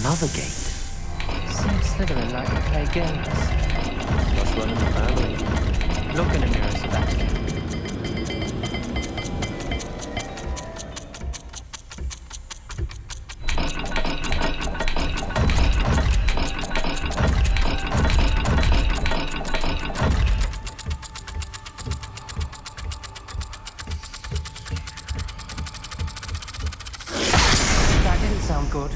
Another gate. Seems Slytherin like to play games. Must run in the family. Look in a mirror, Sebastian. That didn't sound good.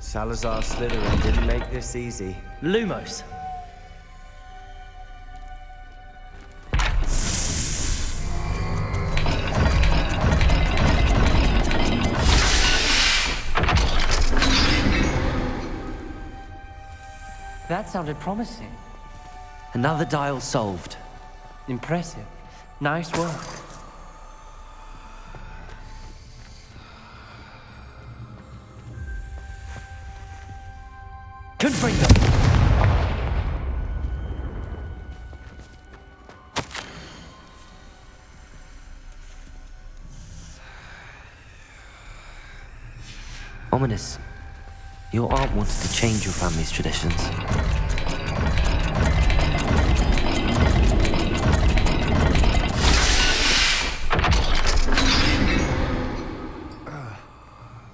Salazar Slytherin didn't make this easy. Lumos. That sounded promising. Another dial solved. Impressive. Nice work. Confront them! Ominous. Your aunt wanted to change your family's traditions.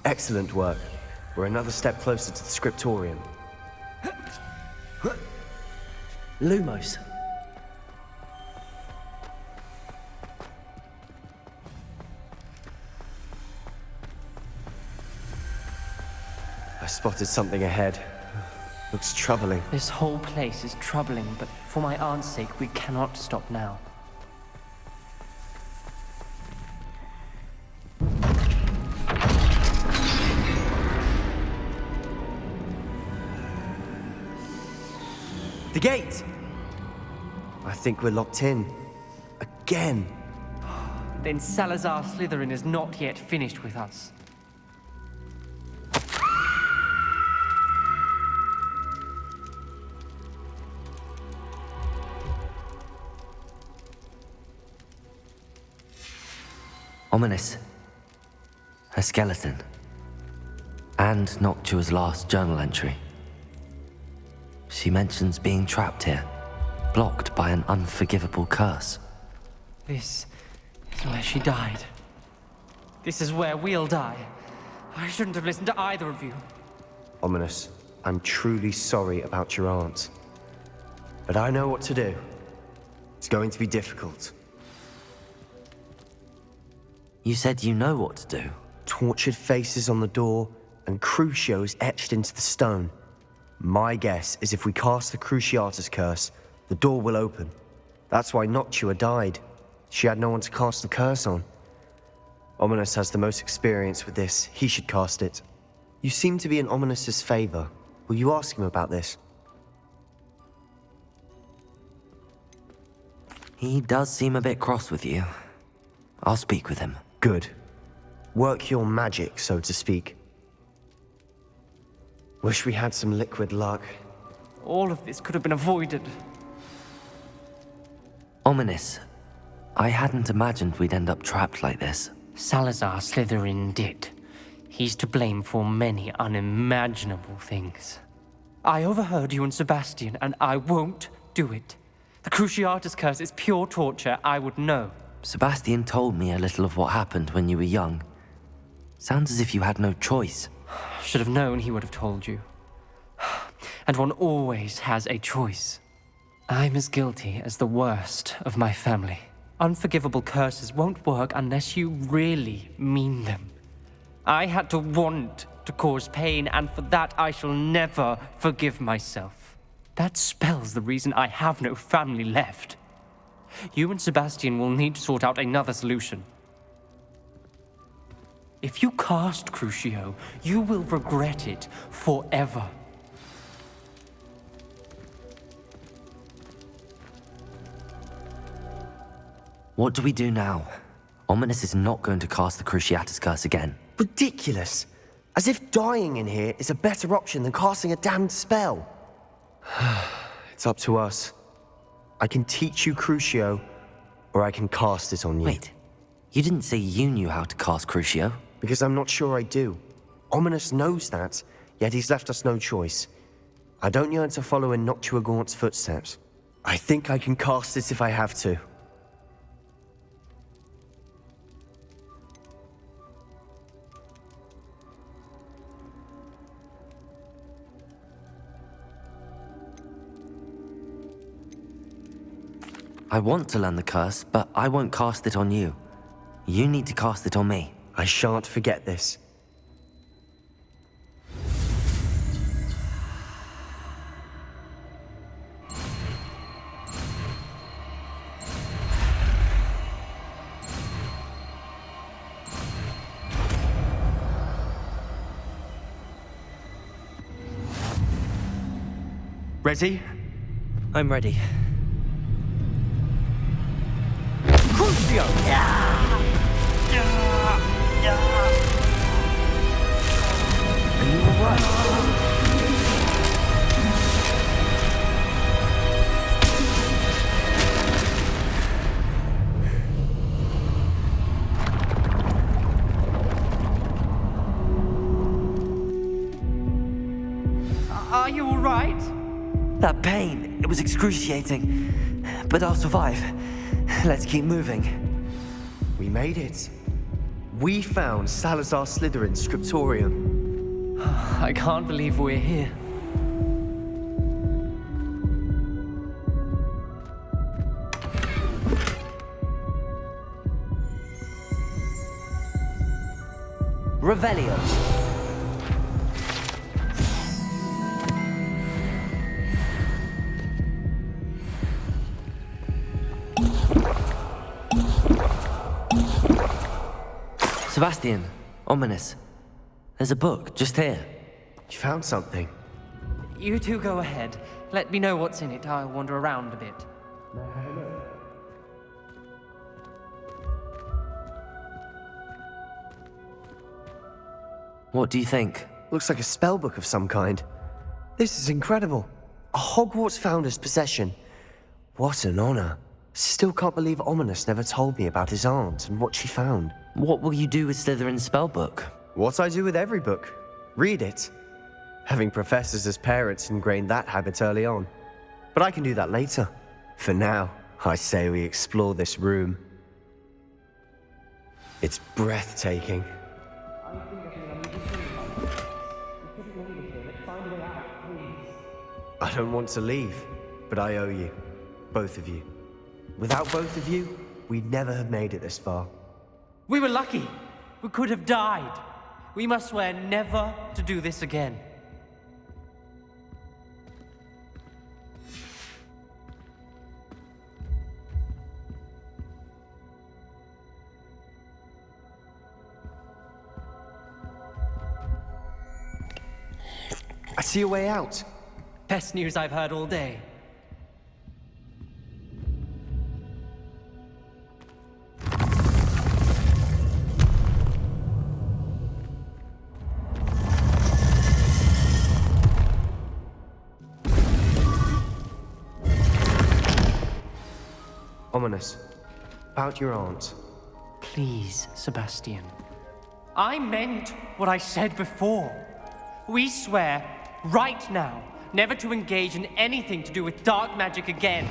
Excellent work. We're another step closer to the scriptorium. Lumos. I spotted something ahead. Looks troubling. This whole place is troubling, but for my aunt's sake, we cannot stop now. The gate! I think we're locked in. Again. Then Salazar Slytherin is not yet finished with us. Ominous. Her skeleton. And Noctua's last journal entry. She mentions being trapped here, blocked by an unforgivable curse. This is where she died. This is where we'll die. I shouldn't have listened to either of you. Ominous, I'm truly sorry about your aunt. But I know what to do. It's going to be difficult. You said you know what to do. Tortured faces on the door and crucios etched into the stone. My guess is if we cast the Cruciatus curse, the door will open. That's why Noctua died. She had no one to cast the curse on. Ominous has the most experience with this. He should cast it. You seem to be in Ominous's favor. Will you ask him about this? He does seem a bit cross with you. I'll speak with him. Good. Work your magic, so to speak. Wish we had some liquid luck. All of this could have been avoided. Ominous. I hadn't imagined we'd end up trapped like this. Salazar Slytherin did. He's to blame for many unimaginable things. I overheard you and Sebastian, and I won't do it. The Cruciatus curse is pure torture. I would know. Sebastian told me a little of what happened when you were young. Sounds as if you had no choice. Should have known he would have told you. And one always has a choice. I'm as guilty as the worst of my family. Unforgivable curses won't work unless you really mean them. I had to want to cause pain, and for that I shall never forgive myself. That spells the reason I have no family left. You and Sebastian will need to sort out another solution. If you cast Crucio, you will regret it forever. What do we do now? Ominous is not going to cast the Cruciatus curse again. Ridiculous! As if dying in here is a better option than casting a damned spell. It's up to us. I can teach you Crucio, or I can cast it on you. Wait, you didn't say you knew how to cast Crucio? Because I'm not sure I do. Ominous knows that, yet he's left us no choice. I don't yearn to follow in Noctuagaunt's footsteps. I think I can cast it if I have to. I want to learn the curse, but I won't cast it on you. You need to cast it on me. I shan't forget this. Ready? I'm ready. Crucio! Are you alright? Are you all right? That pain, it was excruciating. But I'll survive. Let's keep moving. We made it. We found Salazar Slytherin's scriptorium. I can't believe we're here. Revelio. Sebastian, ominous. There's a book just here. You found something. You two go ahead. Let me know what's in it. I'll wander around a bit. What do you think? Looks like a spellbook of some kind. This is incredible. A Hogwarts founder's possession. What an honor. Still can't believe Ominous never told me about his aunt and what she found. What will you do with Slytherin's spellbook? What I do with every book. Read it. Having professors as parents ingrained that habit early on. But I can do that later. For now, I say we explore this room. It's breathtaking. I don't want to leave, but I owe you. Both of you. Without both of you, we'd never have made it this far. We were lucky. We could have died. We must swear never to do this again. I see a way out. Best news I've heard all day. Ominous. About your aunt. Please, Sebastian. I meant what I said before. We swear, right now, never to engage in anything to do with dark magic again.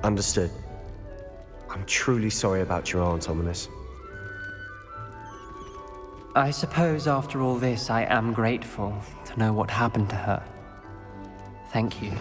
Understood. I'm truly sorry about your aunt, Ominous. I suppose after all this, I am grateful to know what happened to her. Thank you.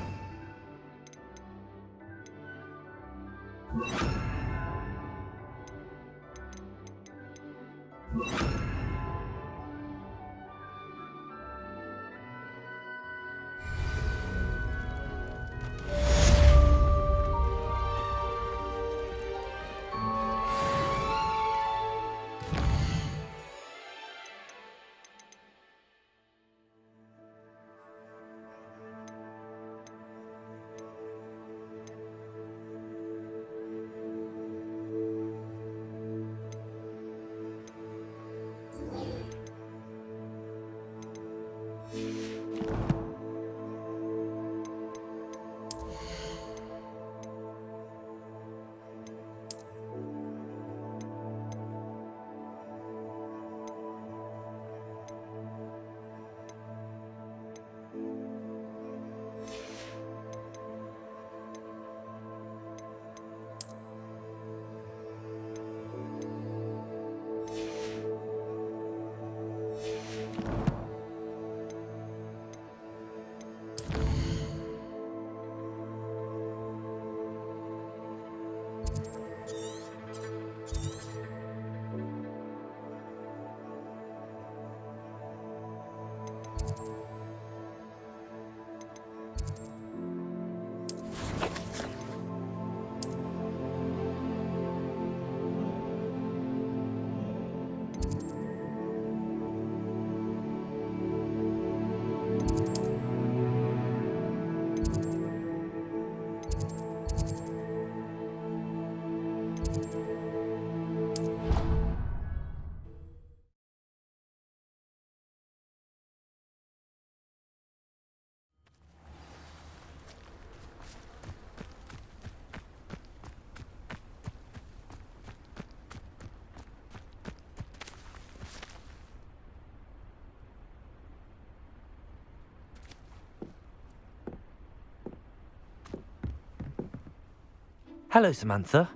Hello, Samantha.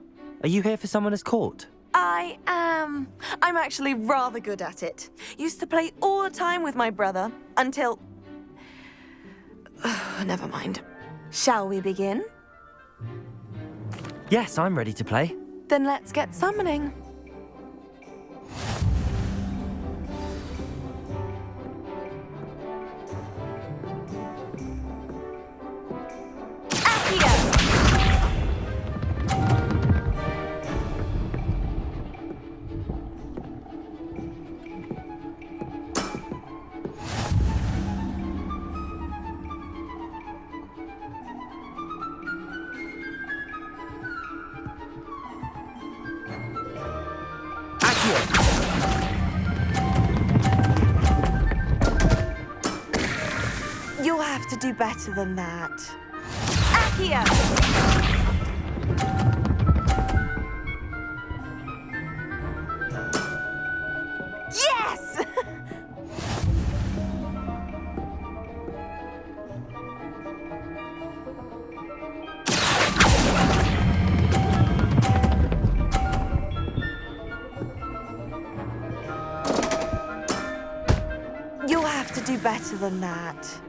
Are you here for Summoner's Court? I am. I'm actually rather good at it. Used to play all the time with my brother until... Never mind. Shall we begin? Yes, I'm ready to play. Then let's get summoning. Accio! You'll have to do better than that. Accio! Yes! You'll have to do better than that.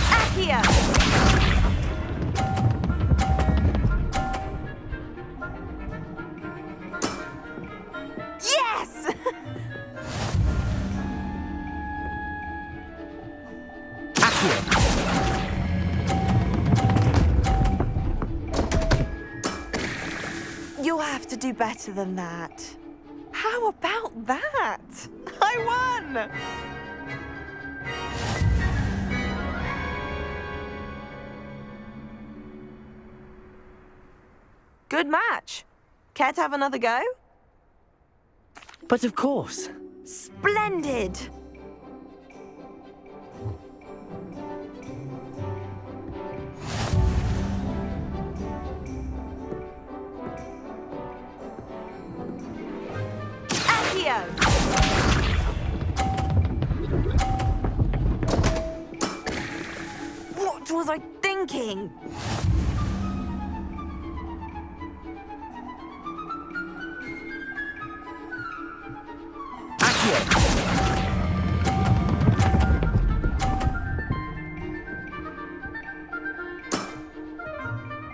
Accio! Yes! You'll have to do better than that. How about that? I won! Good match. Care to have another go? But of course. Splendid! Accio! What was I thinking?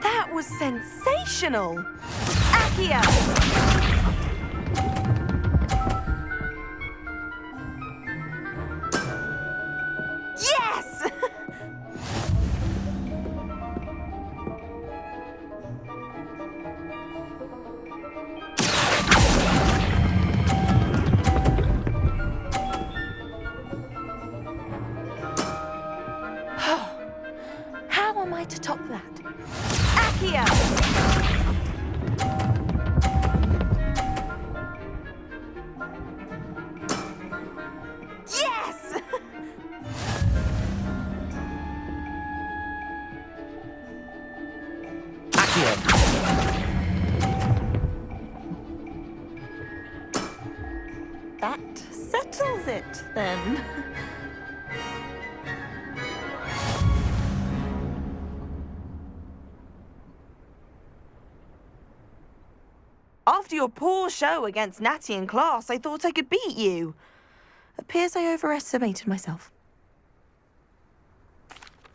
That was sensational! Accio! Yes! How am I to top that? Accio! Yes! That settles it, then. After your poor show against Natty in class, I thought I could beat you. Appears I overestimated myself.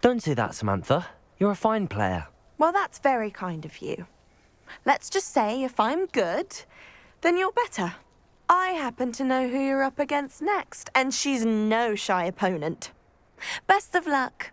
Don't say that, Samantha. You're a fine player. Well, that's very kind of you. Let's just say if I'm good, then you're better. I happen to know who you're up against next, and she's no shy opponent. Best of luck.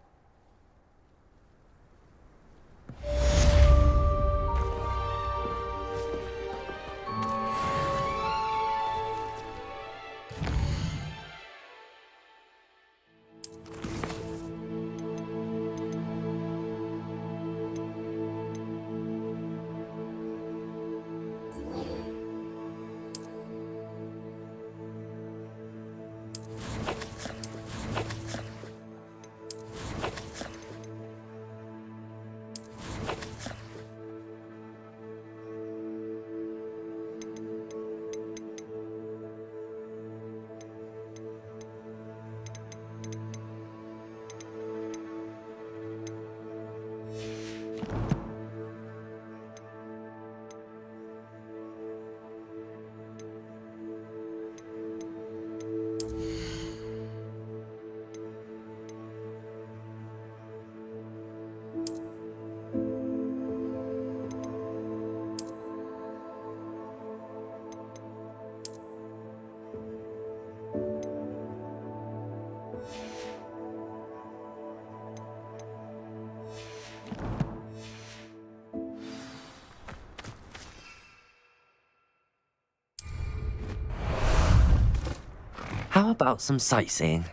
How about some sightseeing?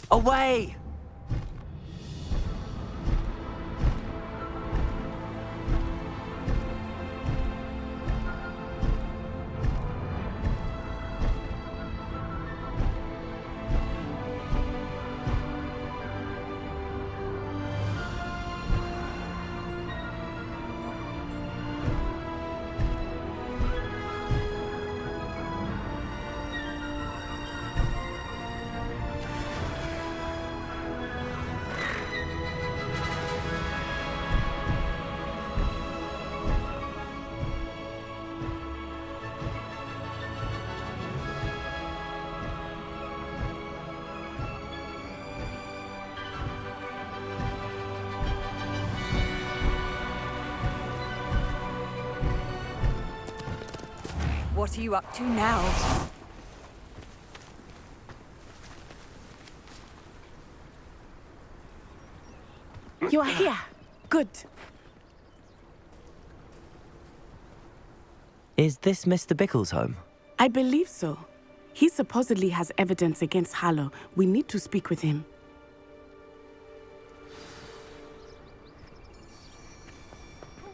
Away! What are you up to now? You are here. Good. Is this Mr. Bickle's home? I believe so. He supposedly has evidence against Harlow. We need to speak with him.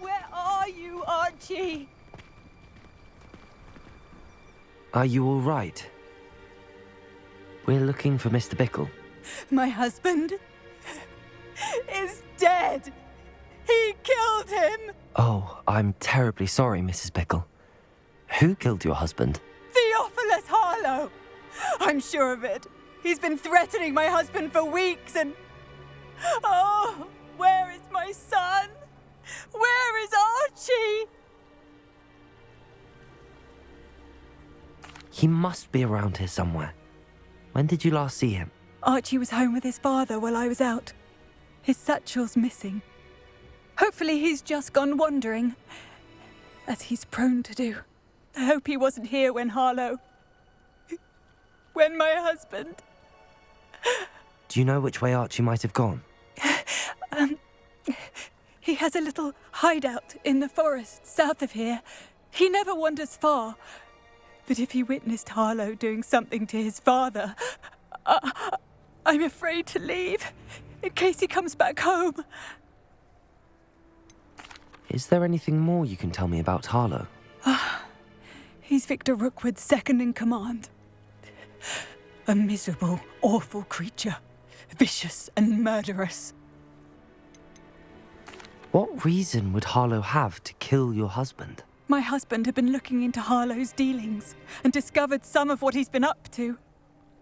Where are you, Archie? Are you all right? We're looking for Mr. Bickle. My husband is dead. He killed him. Oh, I'm terribly sorry, Mrs. Bickle. Who killed your husband? Theophilus Harlow. I'm sure of it. He's been threatening my husband for weeks and... Oh, where is my son? Where is Archie? He must be around here somewhere. When did you last see him? Archie was home with his father while I was out. His satchel's missing. Hopefully he's just gone wandering, as he's prone to do. I hope he wasn't here when when my husband... Do you know which way Archie might have gone? He has a little hideout in the forest south of here. He never wanders far. But if he witnessed Harlow doing something to his father, I'm afraid to leave, in case he comes back home. Is there anything more you can tell me about Harlow? He's Victor Rookwood's second in command. A miserable, awful creature, vicious and murderous. What reason would Harlow have to kill your husband? My husband had been looking into Harlow's dealings and discovered some of what he's been up to.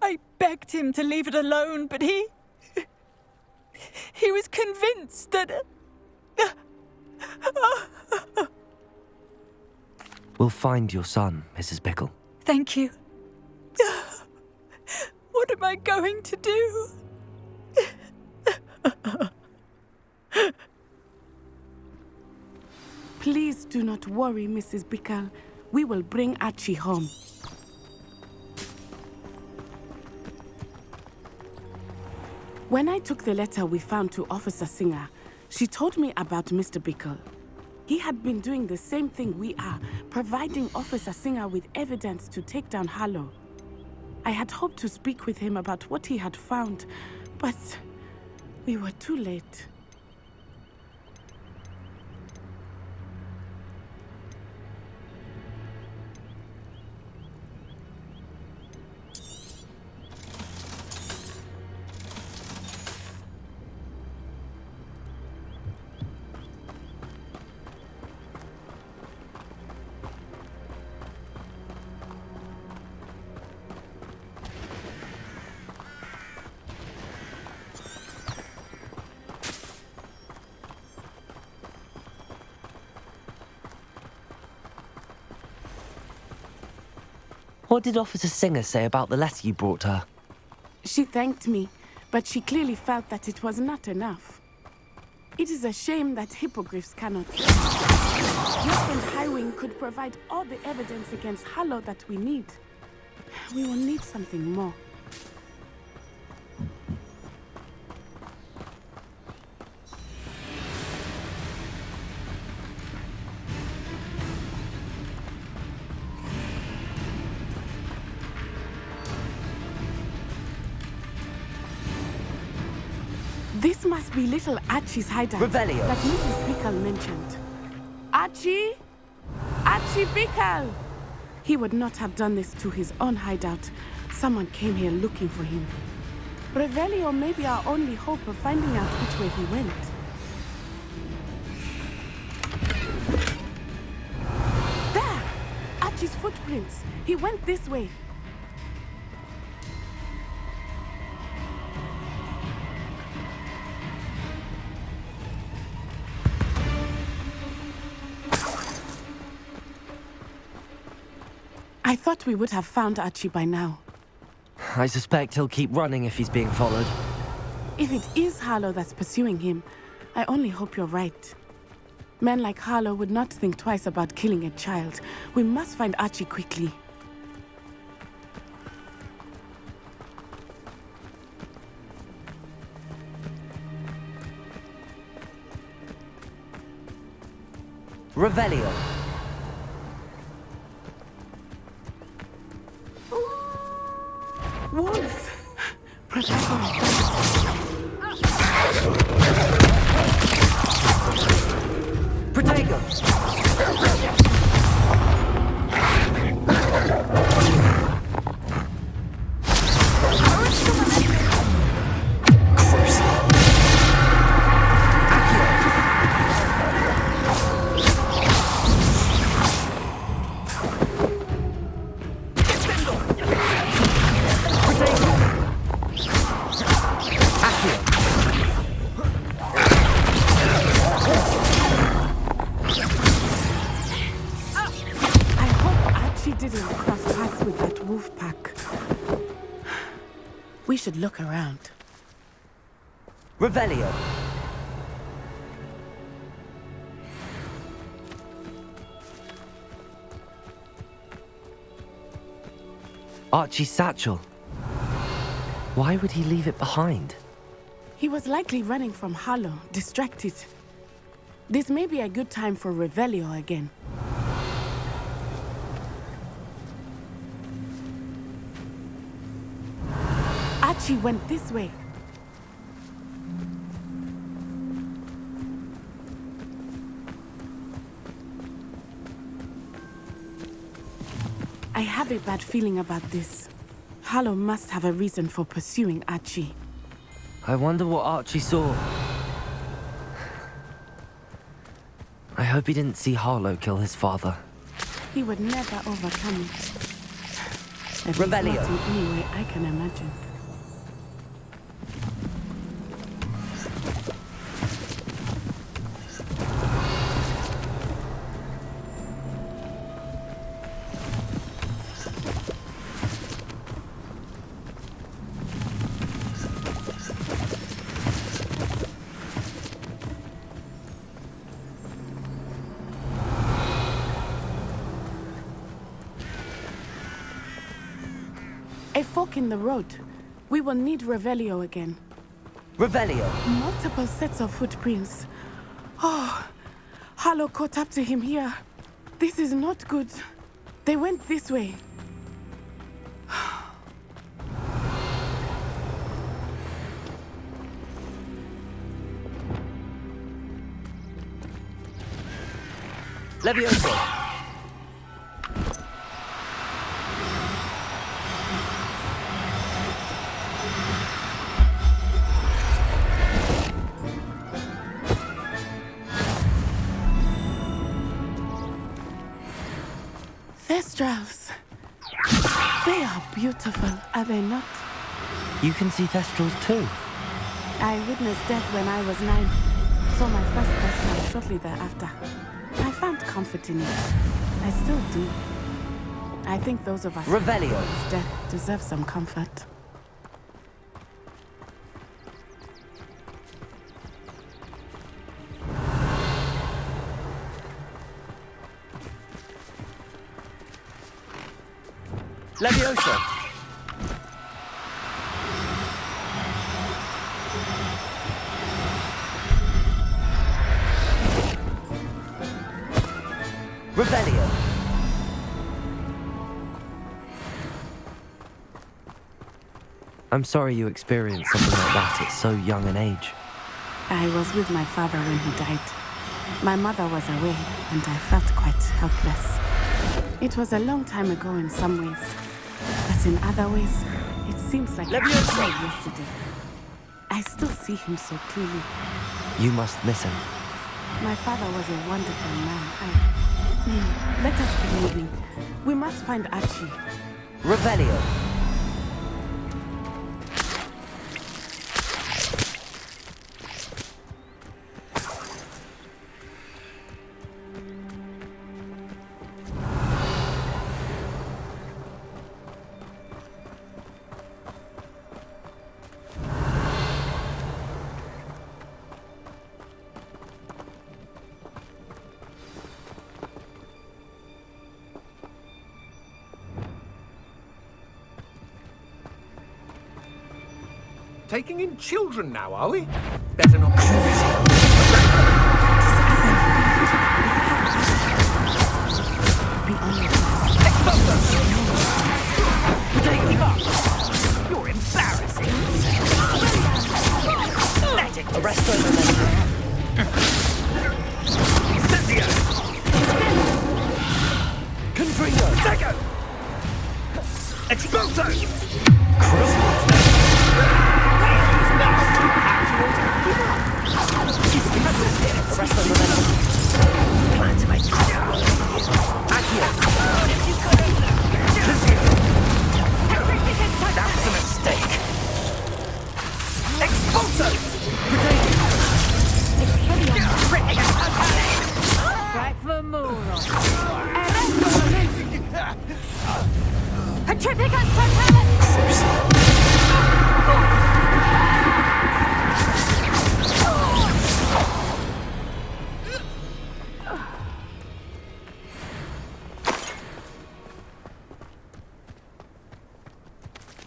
I begged him to leave it alone, but he was convinced that... We'll find your son, Mrs. Bickle. Thank you. What am I going to do? Please do not worry, Mrs. Bickle. We will bring Archie home. When I took the letter we found to Officer Singer, she told me about Mr. Bickle. He had been doing the same thing we are, providing Officer Singer with evidence to take down Harlow. I had hoped to speak with him about what he had found, but we were too late. What did Officer Singer say about the letter you brought her? She thanked me, but she clearly felt that it was not enough. It is a shame that hippogriffs cannot. Your friend Highwing could provide all the evidence against Harlow that we need. We will need something more. This must be little Archie's hideout. Revelio. That Mrs. Pickle mentioned. Archie? Archie Pickle! He would not have done this to his own hideout. Someone came here looking for him. Revelio may be our only hope of finding out which way he went. There! Archie's footprints. He went this way. I thought we would have found Archie by now. I suspect he'll keep running if he's being followed. If it is Harlow that's pursuing him, I only hope you're right. Men like Harlow would not think twice about killing a child. We must find Archie quickly. Revelio. Wolves! Prepare for it. Protego! We should look around. Revelio. Archie's satchel. Why would he leave it behind? He was likely running from Harlow, distracted. This may be a good time for Revelio again. Archie went this way. I have a bad feeling about this. Harlow must have a reason for pursuing Archie. I wonder what Archie saw. I hope he didn't see Harlow kill his father. He would never overcome it. At least Revelio. not in any way I can imagine. A fork in the road. We will need Revelio again. Revelio. Multiple sets of footprints. Oh, Harlow caught up to him here. This is not good. They went this way. Levioso. Thestrals. They are beautiful, are they not? You can see Thestrals too. I witnessed death when I was 9. Saw my first Thestral shortly thereafter. I found comfort in it. I still do. I think those of us Revelio. whose death deserve some comfort. Levioso. Revelio. I'm sorry you experienced something like that at so young an age. I was with my father when he died. My mother was away, and I felt quite helpless. It was a long time ago in some ways, but in other ways, it seems like it was yesterday. I still see him so clearly. You must miss him. My father was a wonderful man. Let us keep moving. We must find Archie. Revelio. Taking in children now, are we? Better not. You're embarrassing. Let it arrest over Cynthia! Confringo! Deco! Expulso! Arrest over Plan to make Accio! That's a mistake! Expulso! Right for moron. Petrificus totalis!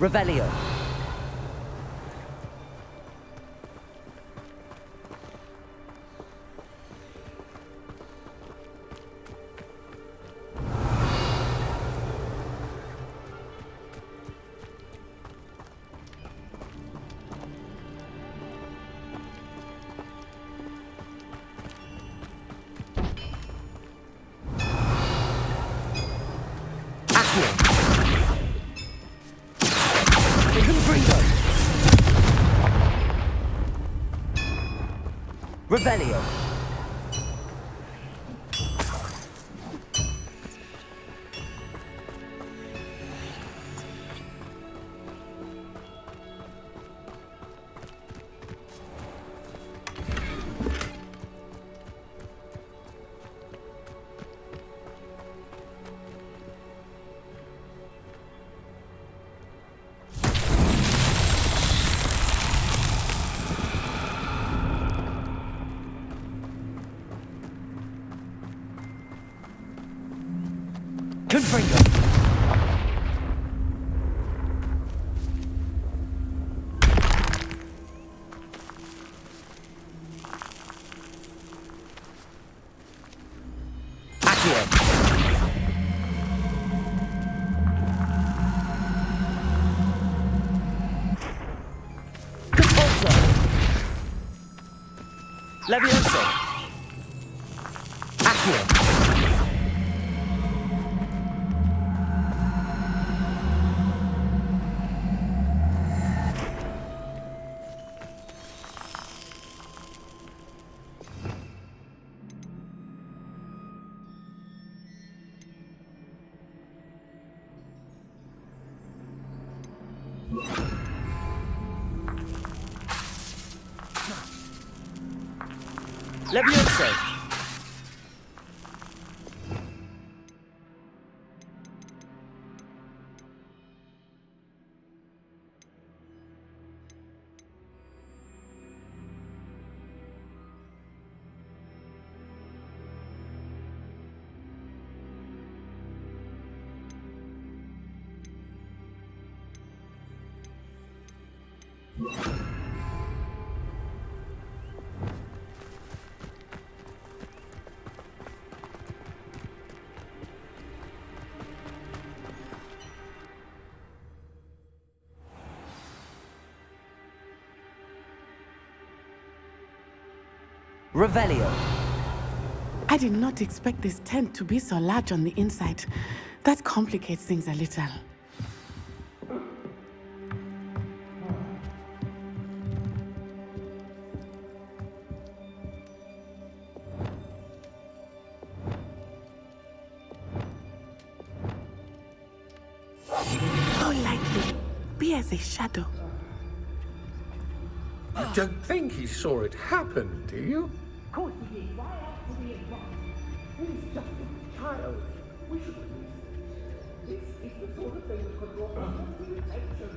Revelio. Revelio. Confringo. Accio. Compulso. Levioso. Accio. Levioso. Revelio. I did not expect this tent to be so large on the inside. That complicates things a little. Oh, lightly. Be as a shadow. You don't think he saw it happen, do you? Of course he did. Why else would he have run? He's just a child. We should release him. This is the sort of thing that could draw the attention.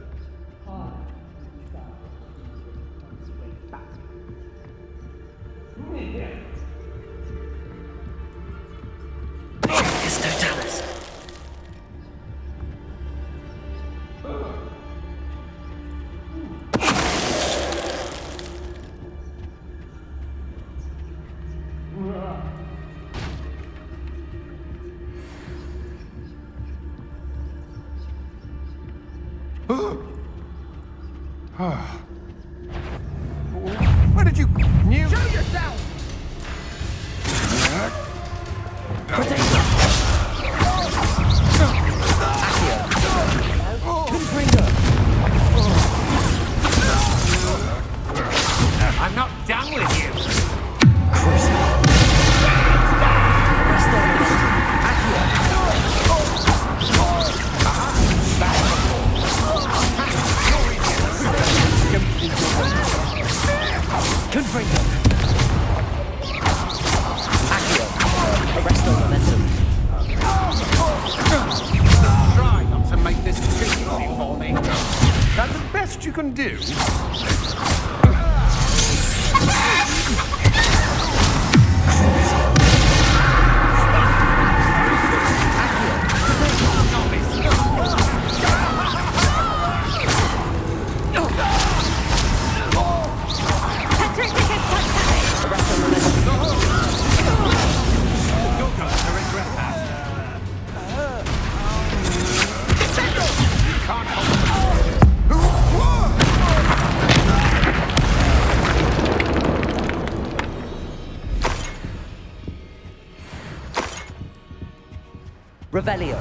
It's no Dallas. Where did you... New... Show yourself! I'm not done with you! Confringo. Accio. Arresto momentum. Try not to make this too easy for me. That's the best you can do. Revelio.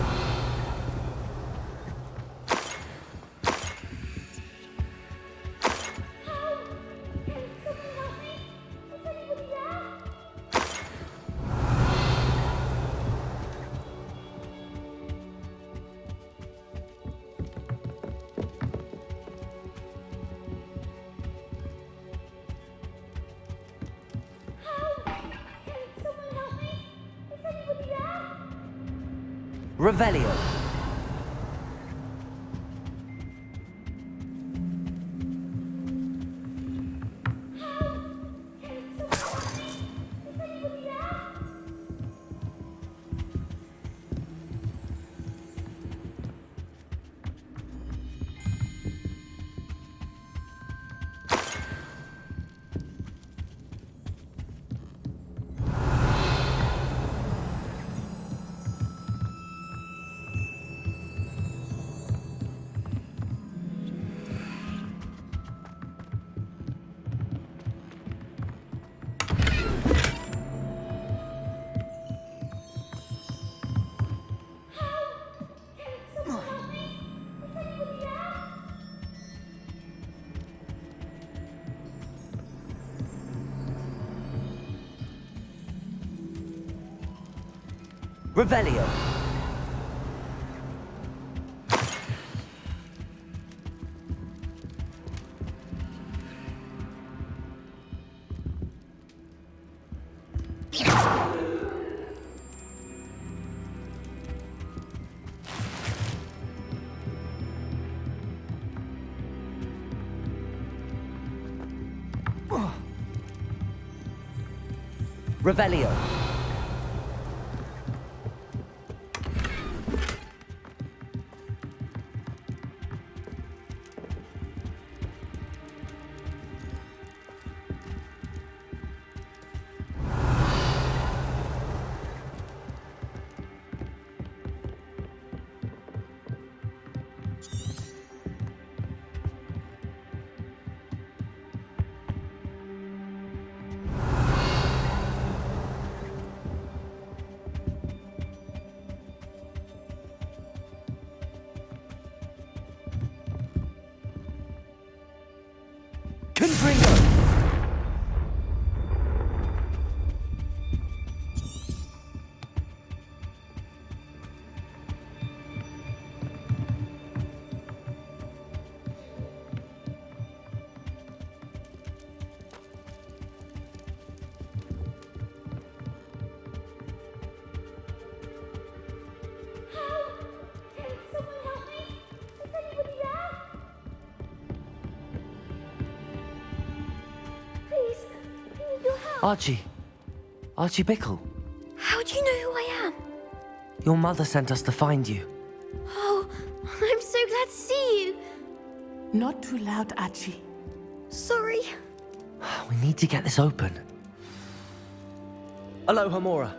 Revelio. Revelio. Revelio. Confringo! Archie Bickle. How do you know who I am? Your mother sent us to find you. Oh, I'm so glad to see you. Not too loud, Archie. Sorry. We need to get this open. Hello, Hamora.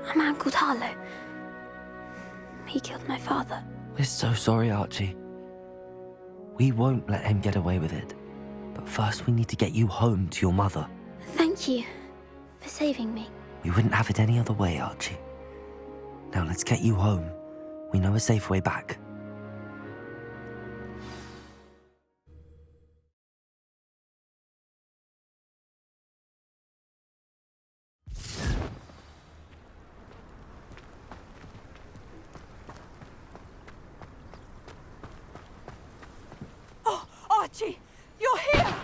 A man called Harlow. He killed my father. We're so sorry, Archie. We won't let him get away with it. But first we need to get you home to your mother. Thank you for saving me. We wouldn't have it any other way, Archie. Now let's get you home. We know a safe way back. Archie, you're here!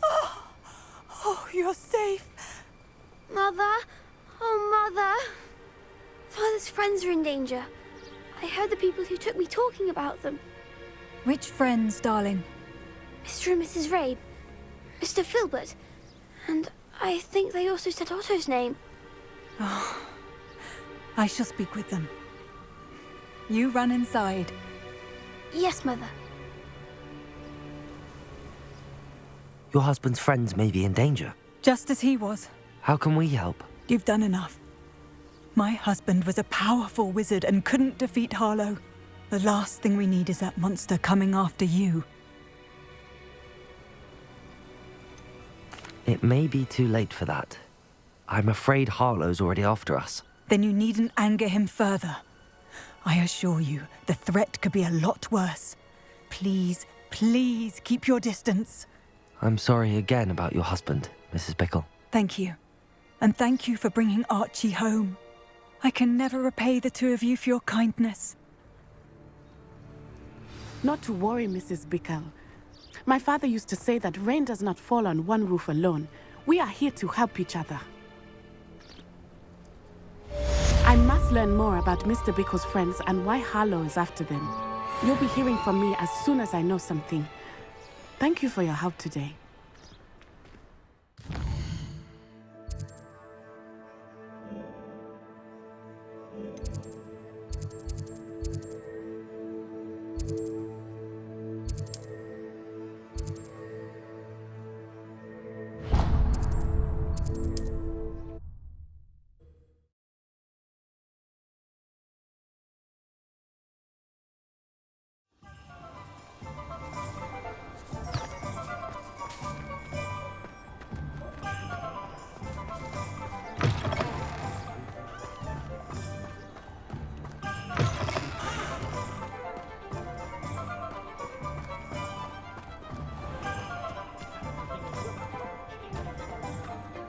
Oh, you're safe. Mother? Oh, Mother. Father's friends are in danger. I heard the people who took me talking about them. Which friends, darling? Mr. and Mrs. Rabe, Mr. Filbert, and I think they also said Otto's name. Oh, I shall speak with them. You run inside. Yes, Mother. Your husband's friends may be in danger. Just as he was. How can we help? You've done enough. My husband was a powerful wizard and couldn't defeat Harlow. The last thing we need is that monster coming after you. It may be too late for that. I'm afraid Harlow's already after us. Then you needn't anger him further. I assure you, the threat could be a lot worse. Please, please keep your distance. I'm sorry again about your husband, Mrs. Bickle. Thank you. And thank you for bringing Archie home. I can never repay the two of you for your kindness. Not to worry, Mrs. Bickle. My father used to say that rain does not fall on one roof alone. We are here to help each other. I must learn more about Mr. Bickle's friends and why Harlow is after them. You'll be hearing from me as soon as I know something. Thank you for your help today.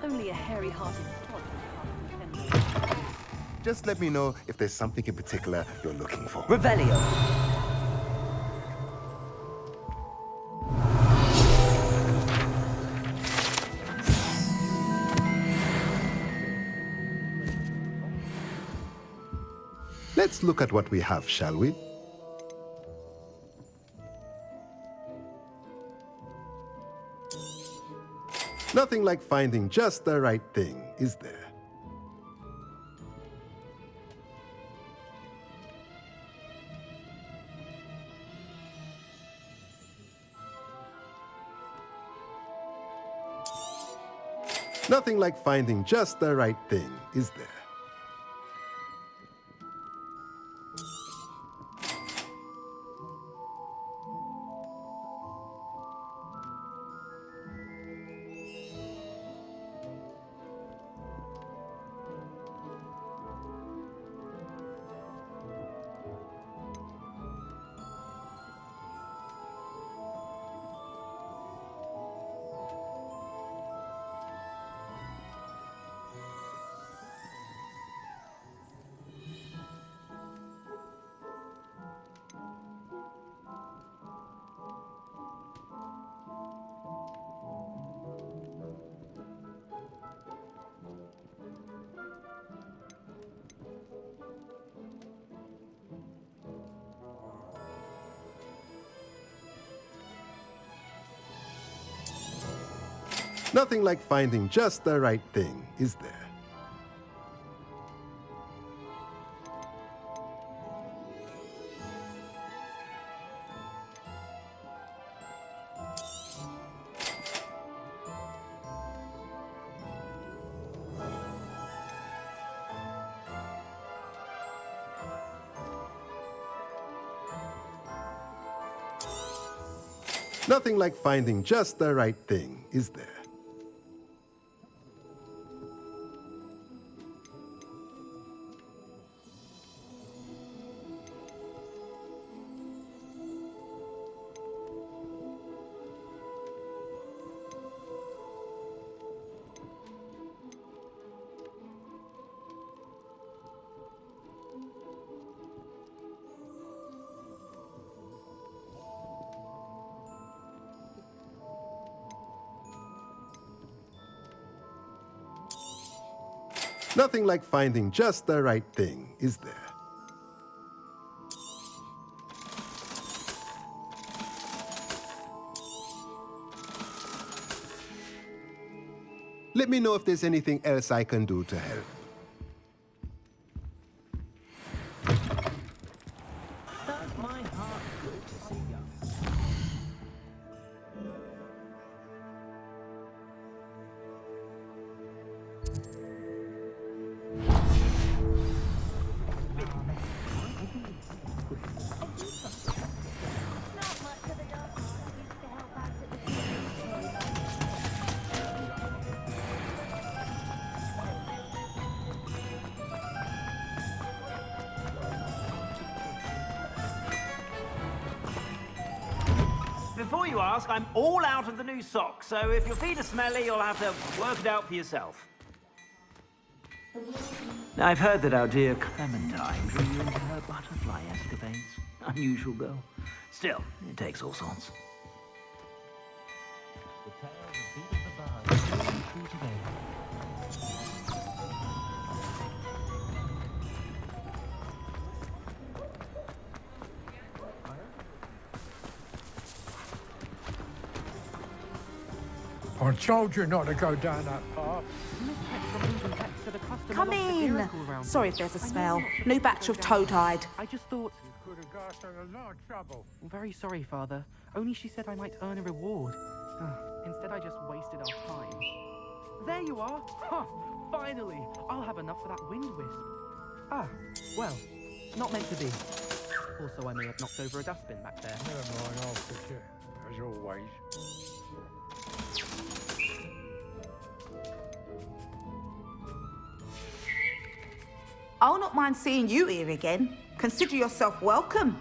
Only a hairy-hearted twat can't defend me. Just let me know if there's something in particular you're looking for. Revelio! Let's look at what we have, shall we? Nothing like finding just the right thing, is there? Nothing like finding just the right thing, is there? Nothing like finding just the right thing, is there? Nothing like finding just the right thing, is there? Nothing like finding just the right thing, is there? Let me know if there's anything else I can do to help. Does my heart good to see you? Before you ask, I'm all out of the new socks, so if your feet are smelly, you'll have to work it out for yourself. I've heard that our dear Clementine drew you into her butterfly escapades. Unusual girl. Still, it takes all sorts. The tale of Beat of the Bard is very true today. I told you not to go down that path. Come in. Sorry if there's a smell. New batch of toad-hide. I just thought... You could have got us in a lot of trouble. I'm very sorry, Father. Only she said I might earn a reward. Instead, I just wasted our time. There you are! Ha! Finally! I'll have enough for that wind wisp. Ah, well, not meant to be. Also, I may have knocked over a dustbin back there. Never mind, I'll fix it, as always. I'll not mind seeing you here again. Consider yourself welcome.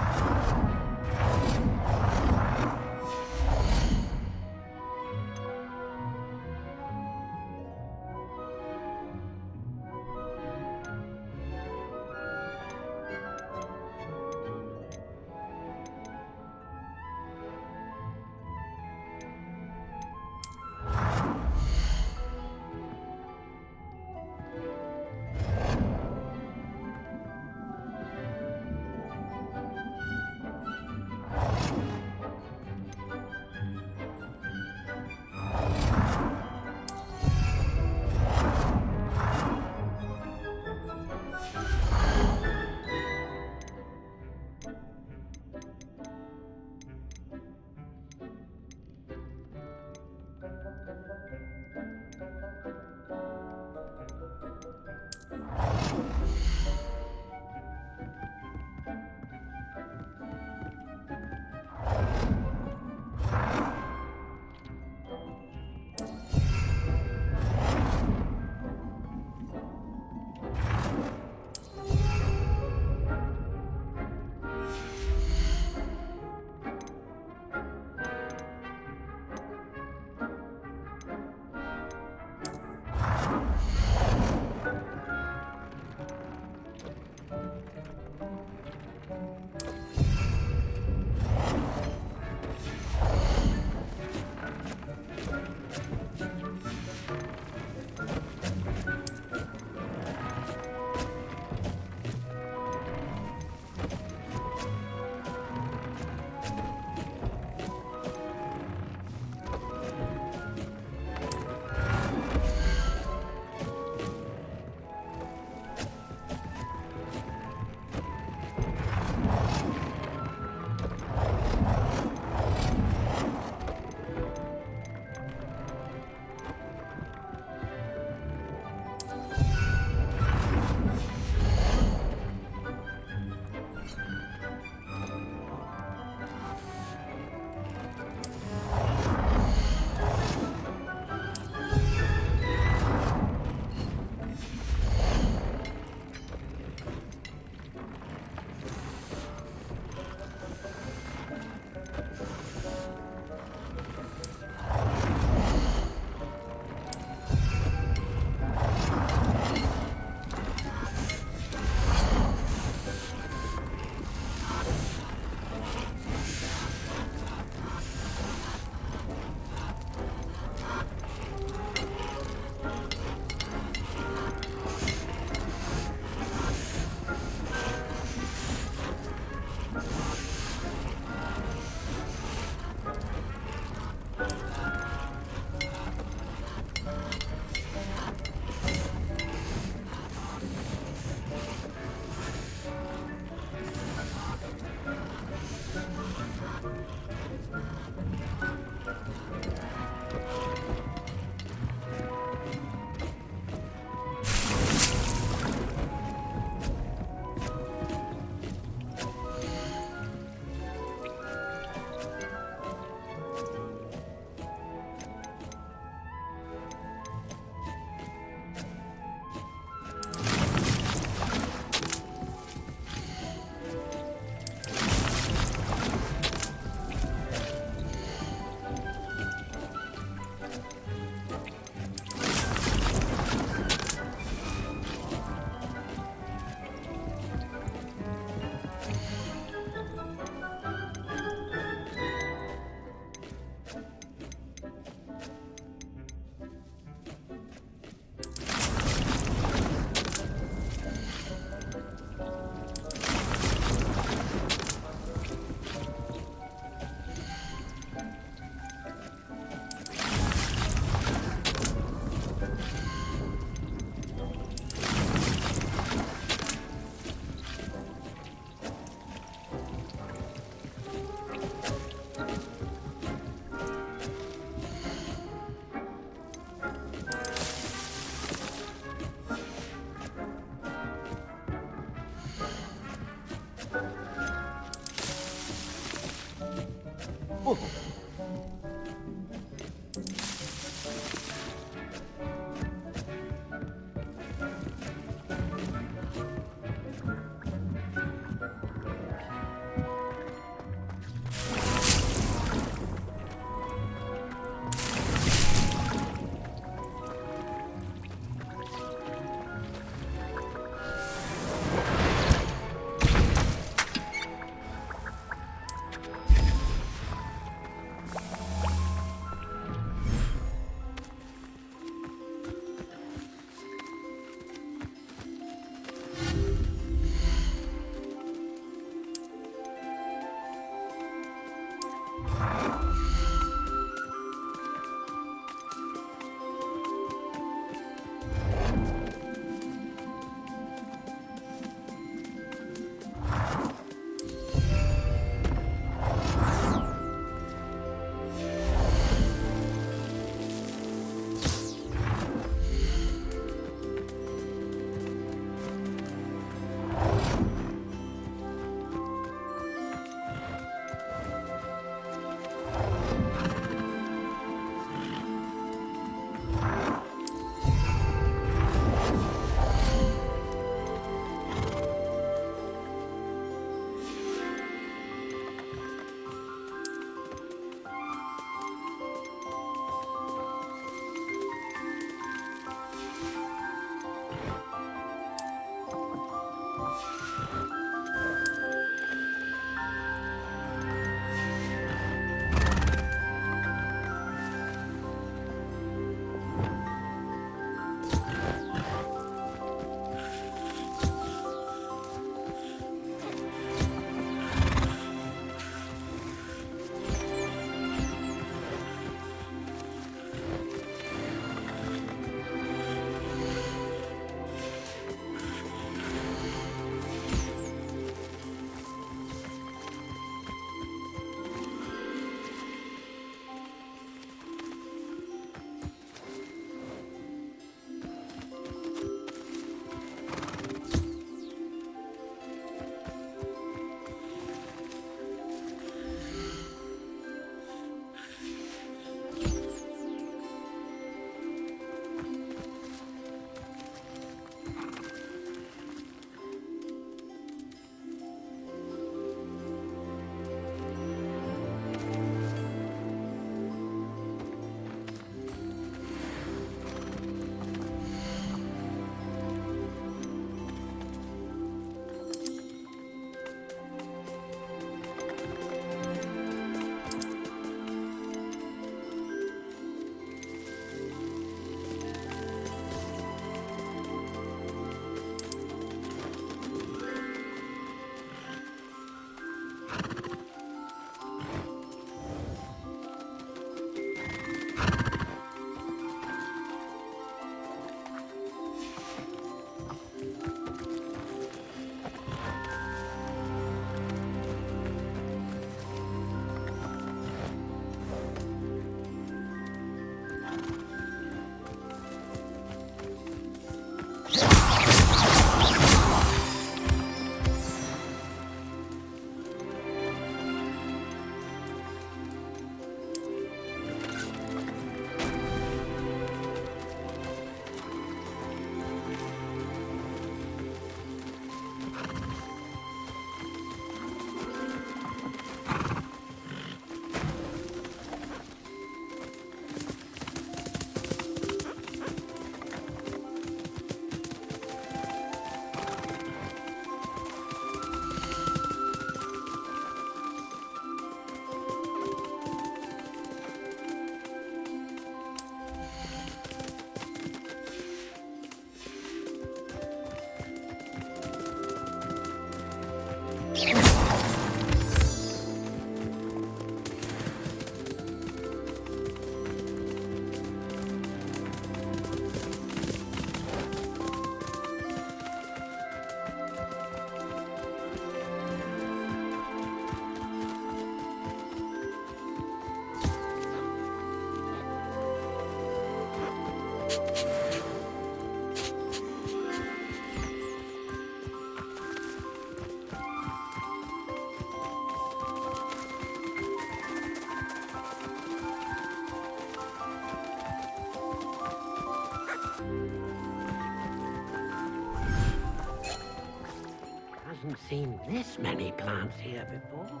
hasn't seen this many plants here before.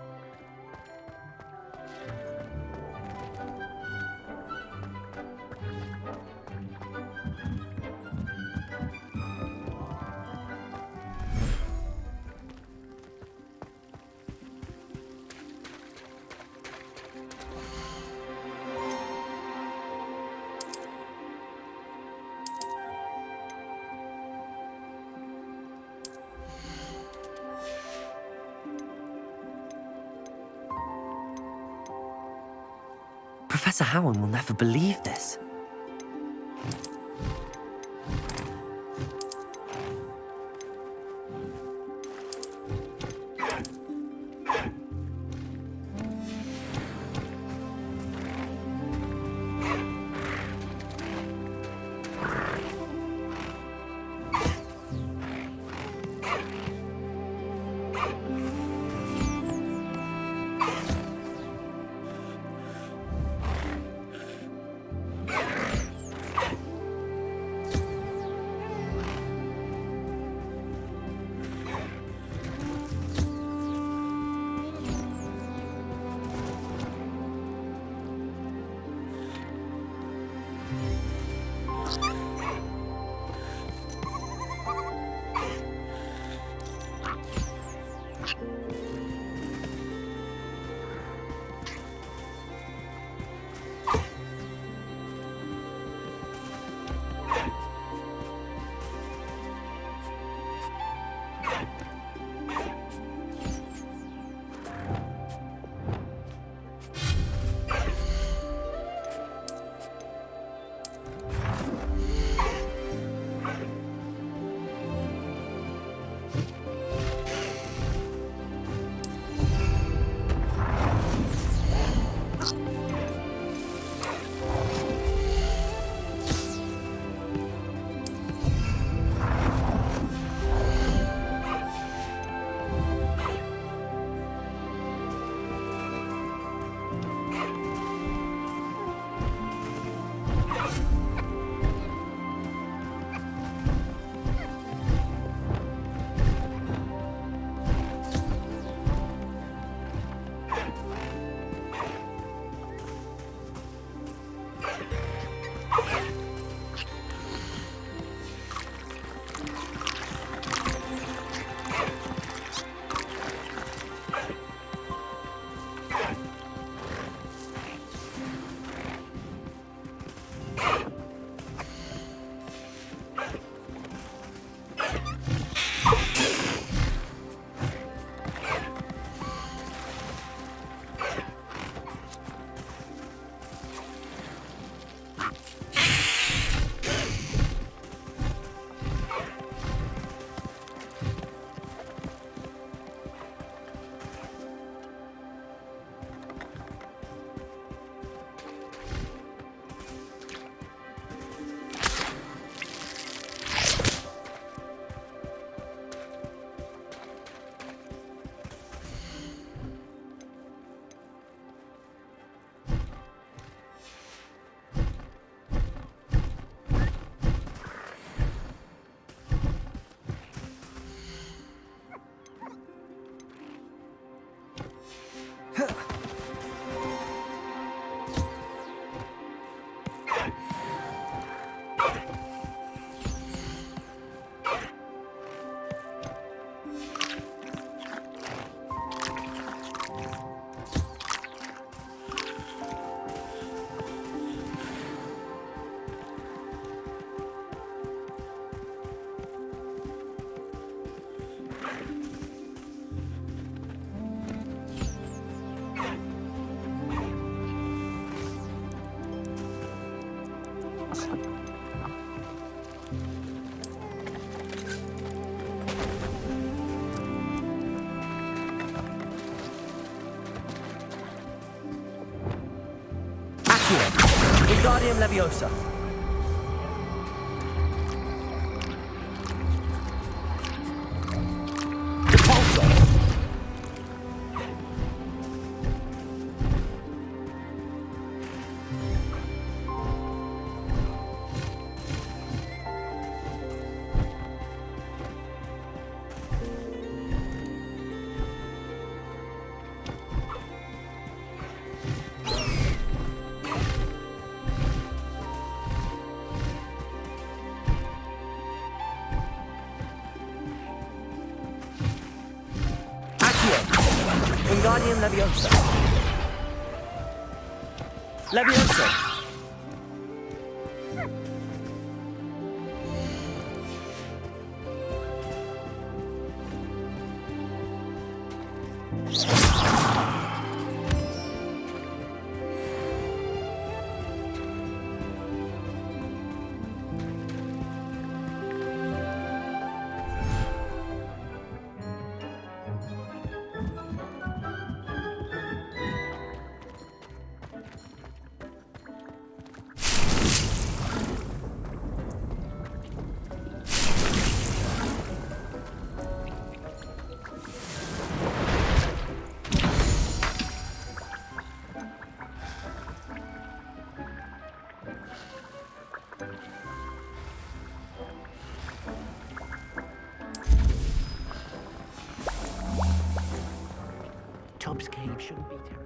Professor Howard will never believe this. Wingardium Leviosa. Wingardium Leviosa. Leviosa. Tob's cave shouldn't be terrible.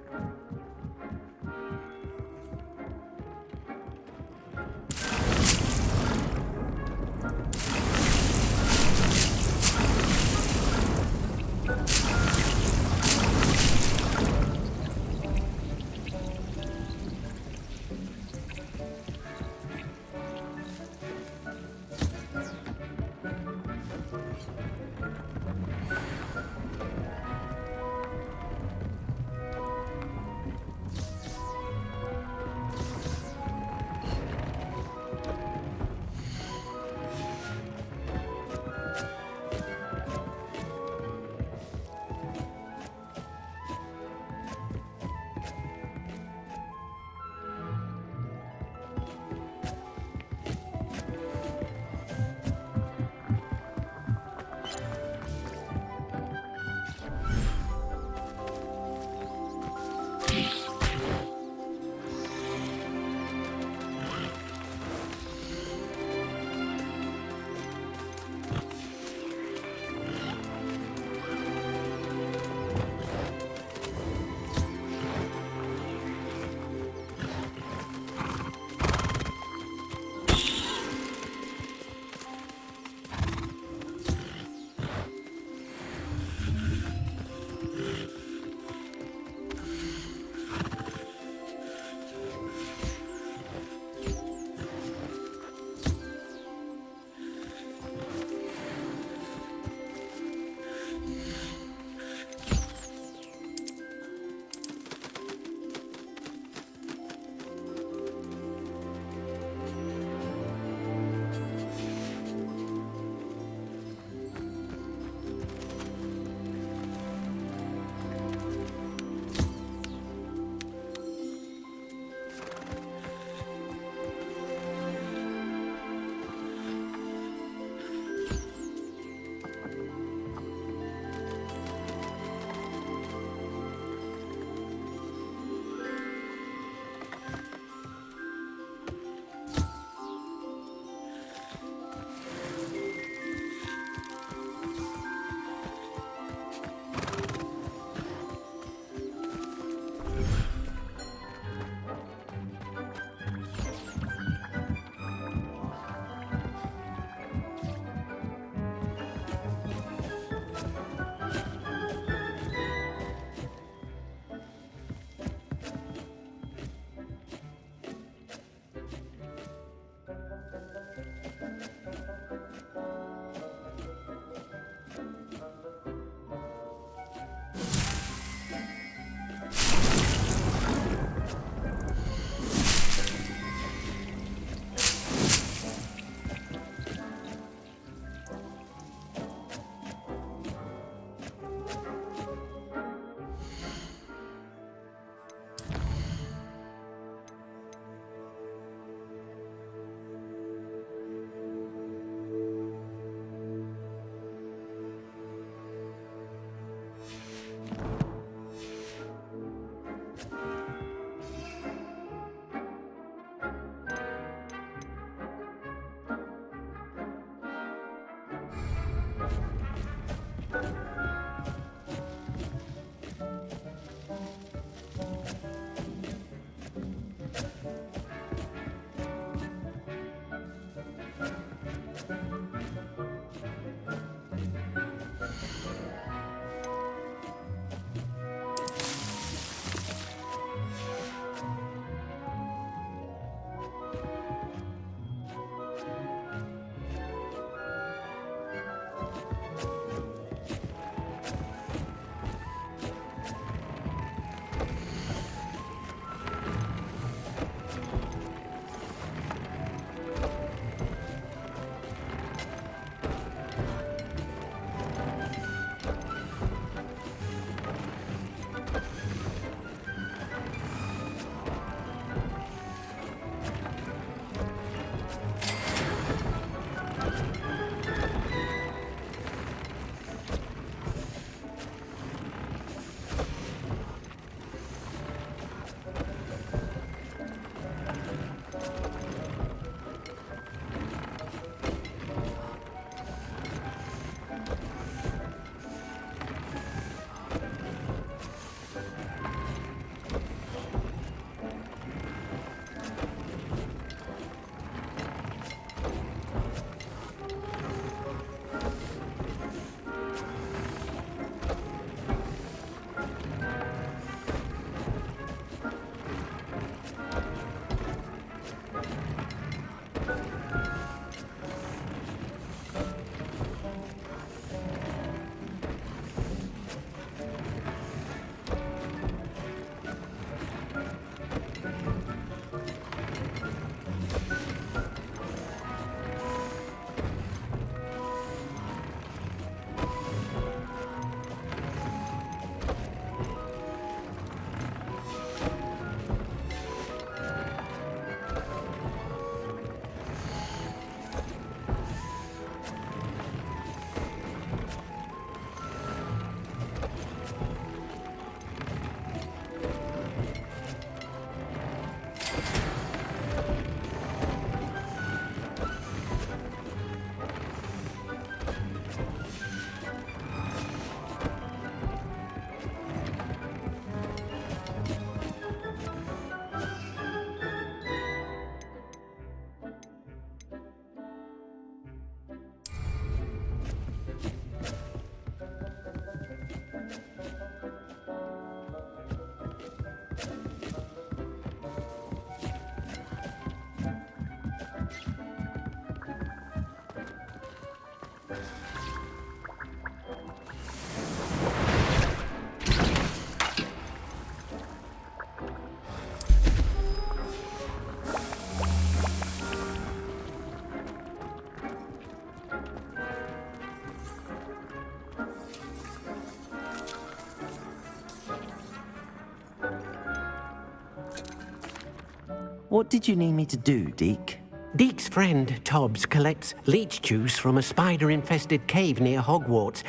What did you need me to do, Deke? Deke's friend, Tobbs, collects leech juice from a spider-infested cave near Hogwarts.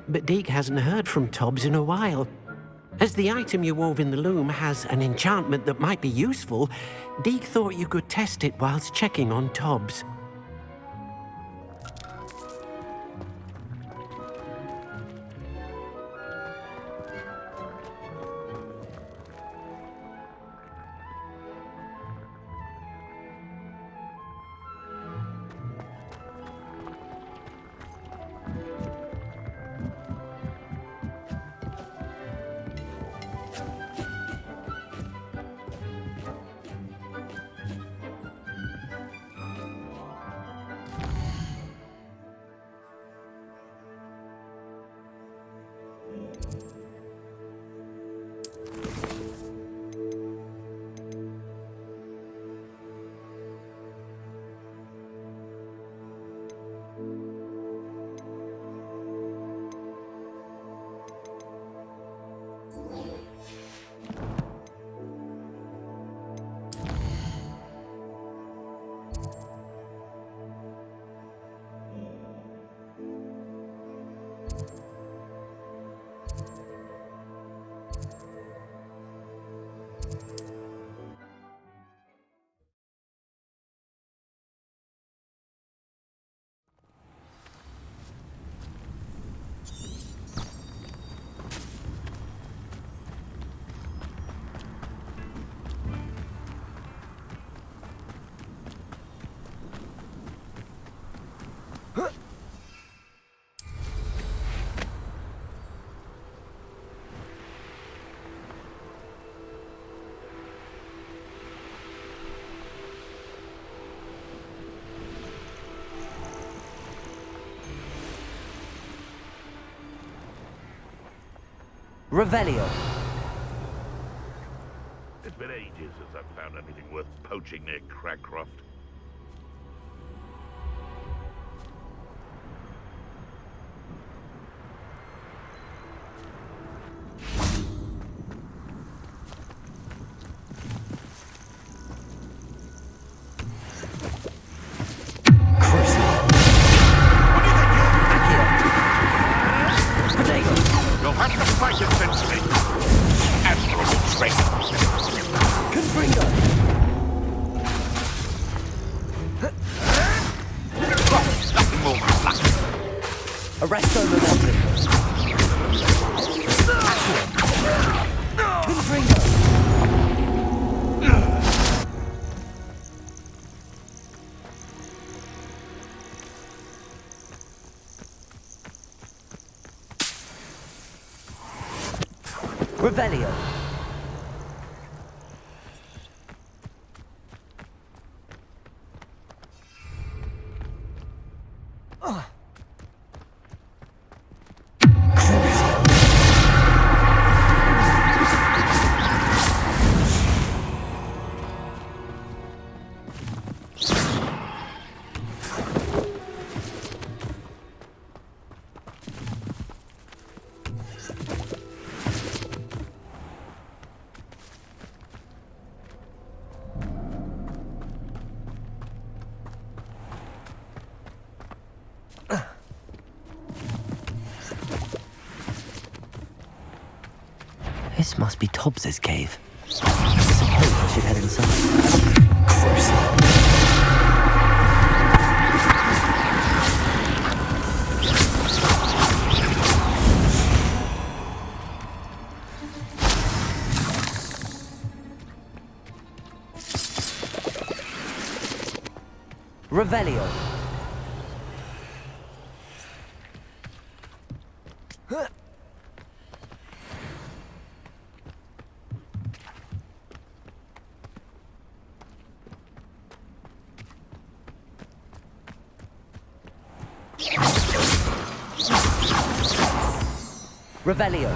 But Deke hasn't heard from Tobbs in a while. As the item you wove in the loom has an enchantment that might be useful, Deke thought you could test it whilst checking on Tobbs. Revelio. It's been ages since I've found anything worth poaching near Cragcroft. You'll have to fight it sensibly. Admirable trick. Confringo. Nothing more than luck. Arresto momentum. Confringo. Revelio. This must be Tobbs's cave. I suppose I should head inside. Revelio. Revelio.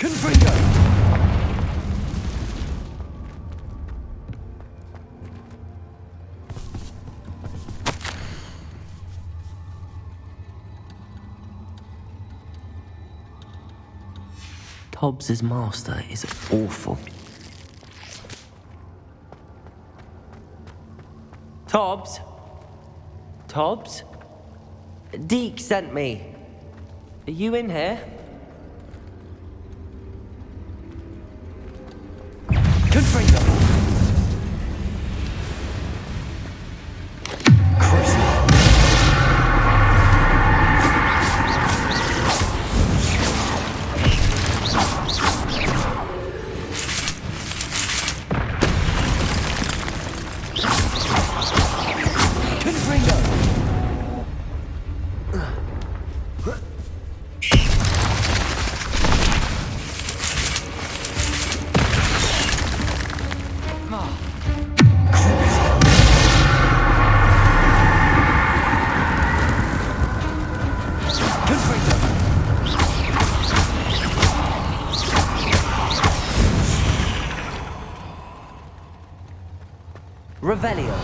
Confringo! Tobbs' master is awful. Tobbs? Tobbs? Deke sent me. Are you in here? Confringo! Revelio.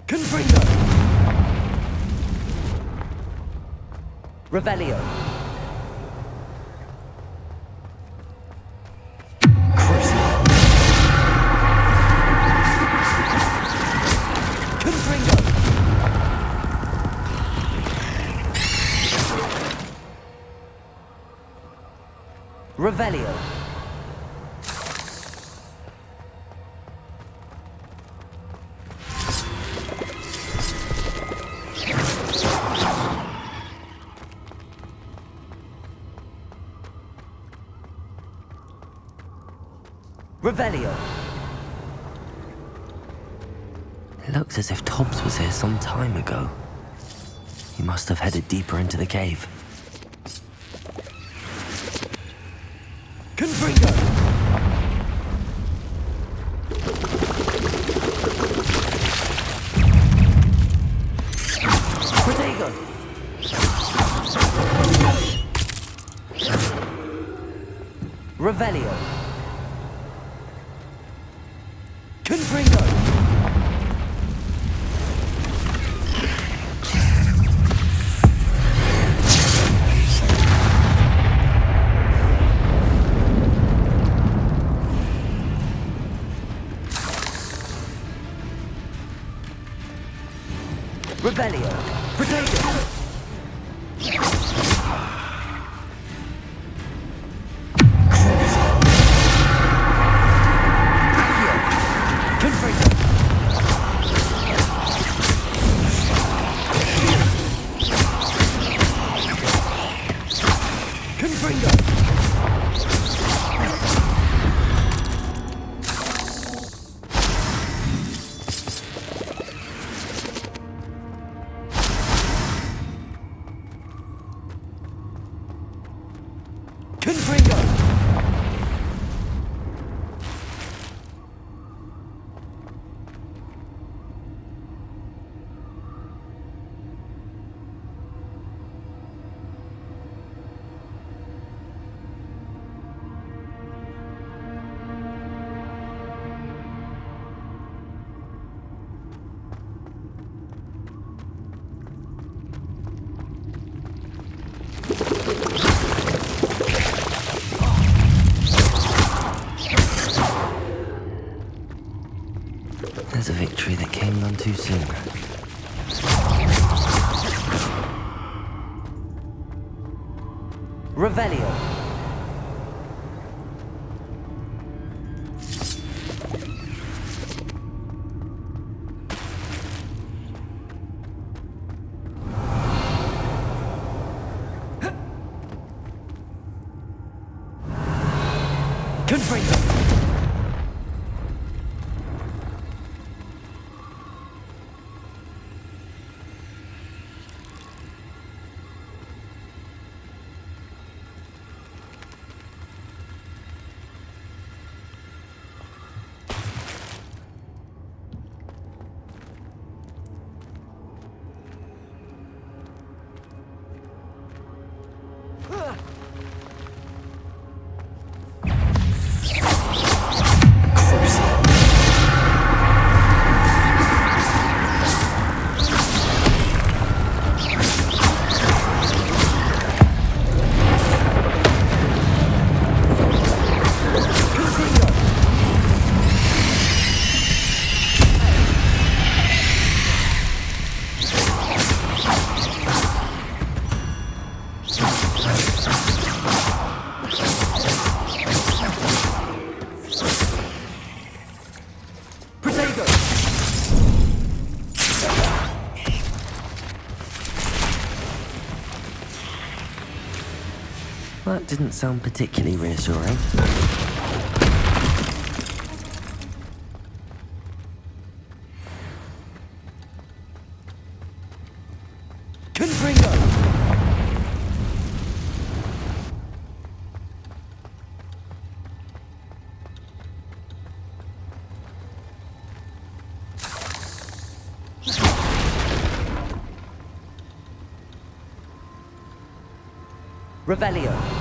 Confringo! Revelio. Crucio. Confringo! Revelio. Revelio. It looks as if Tobbs was here some time ago. He must have headed deeper into the cave. Confringo! Protego! Revelio. Confringo! Revelio. Protego! Confringo! There's a victory that came none too soon. Revelio. That didn't sound particularly reassuring. Confringo! Revelio.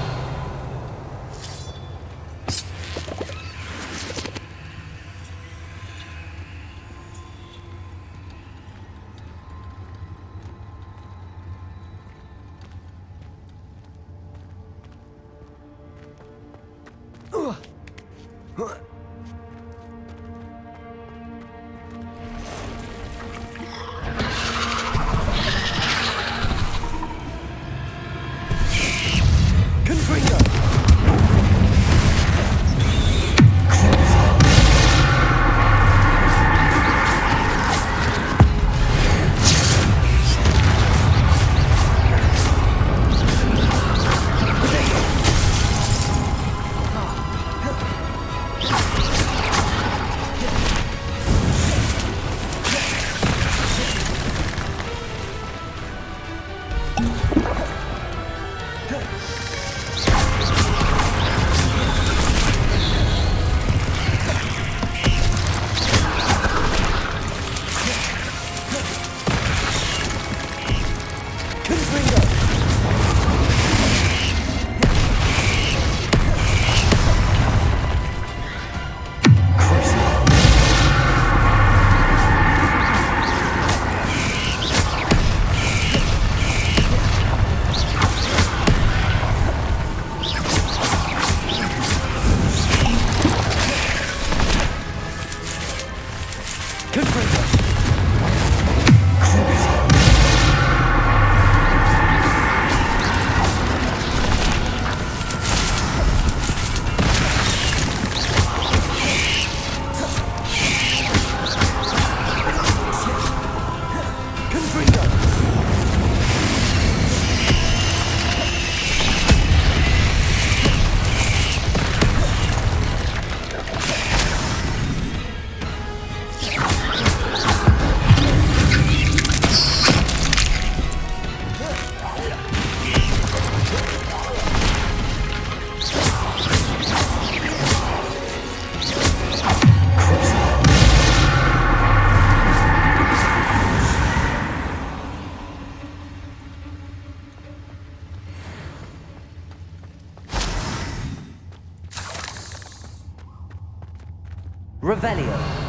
Revelio.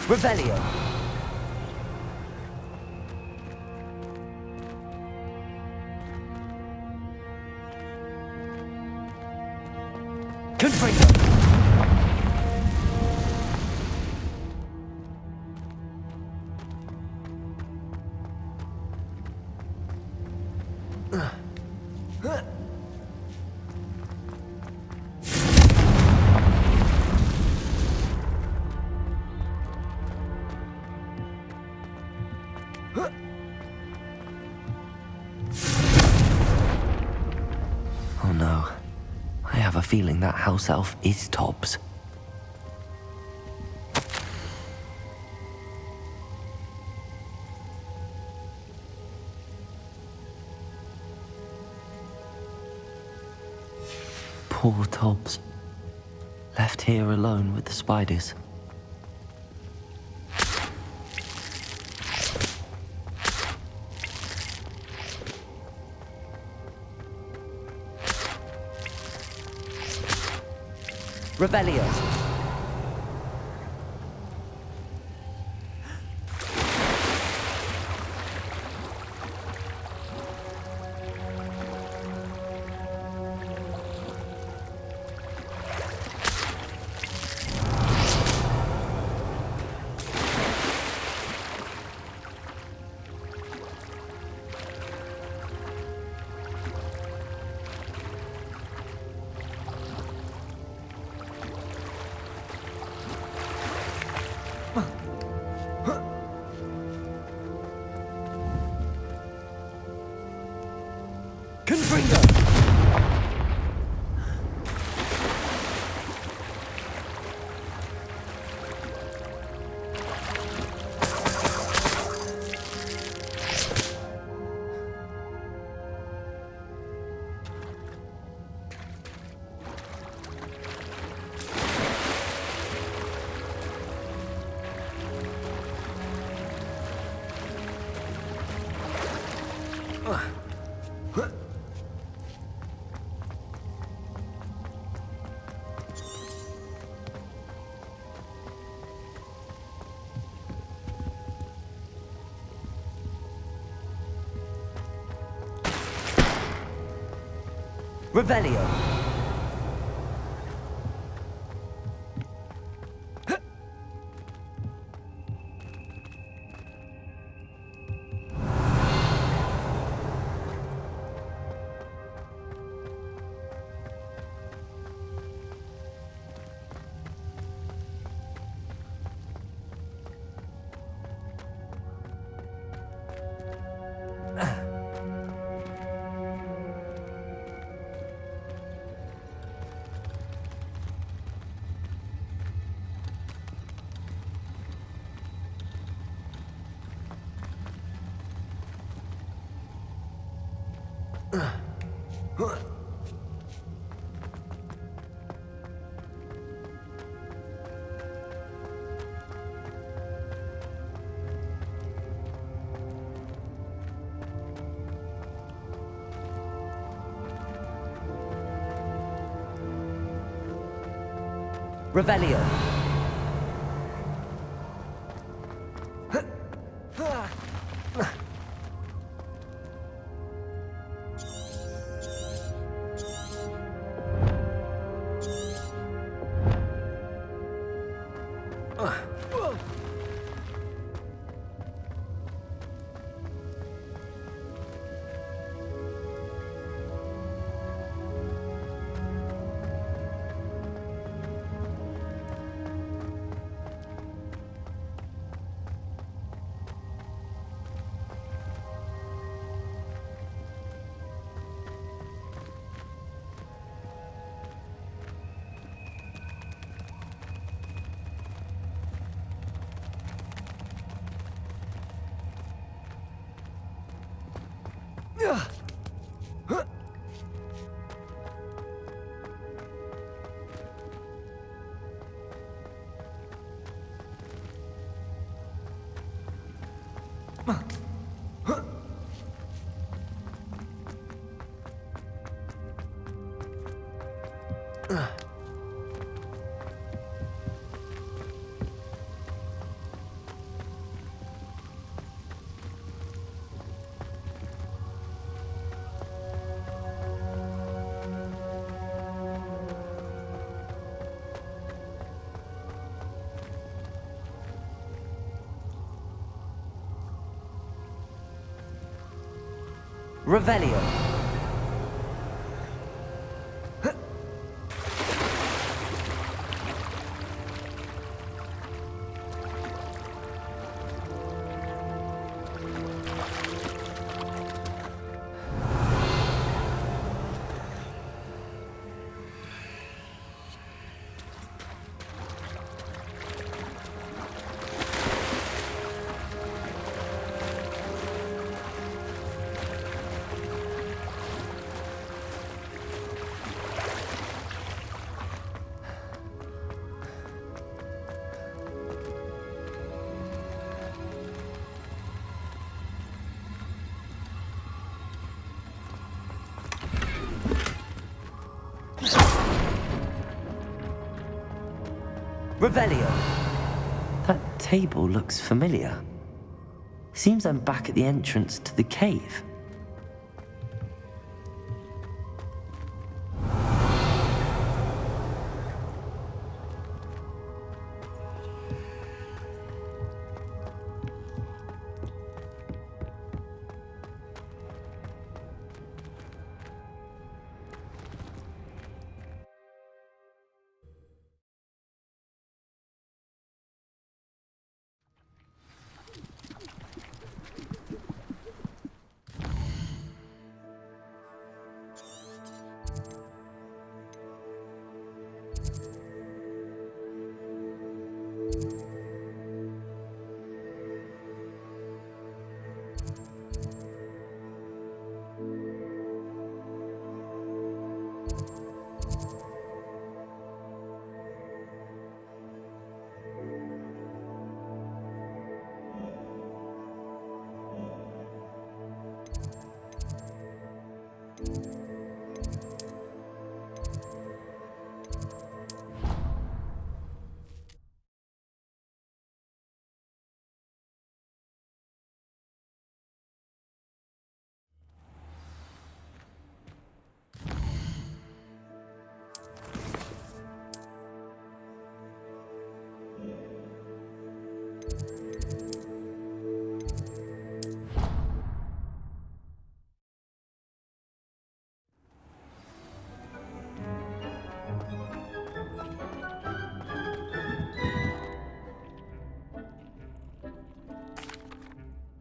Revelio. Confringo. Oh no. I have a feeling that house elf is Tobbs. Poor Tobbs. Left here alone with the spiders. Revelio. Revelio. Revelio. Revelio. Revelio. That table looks familiar. Seems I'm back at the entrance to the cave.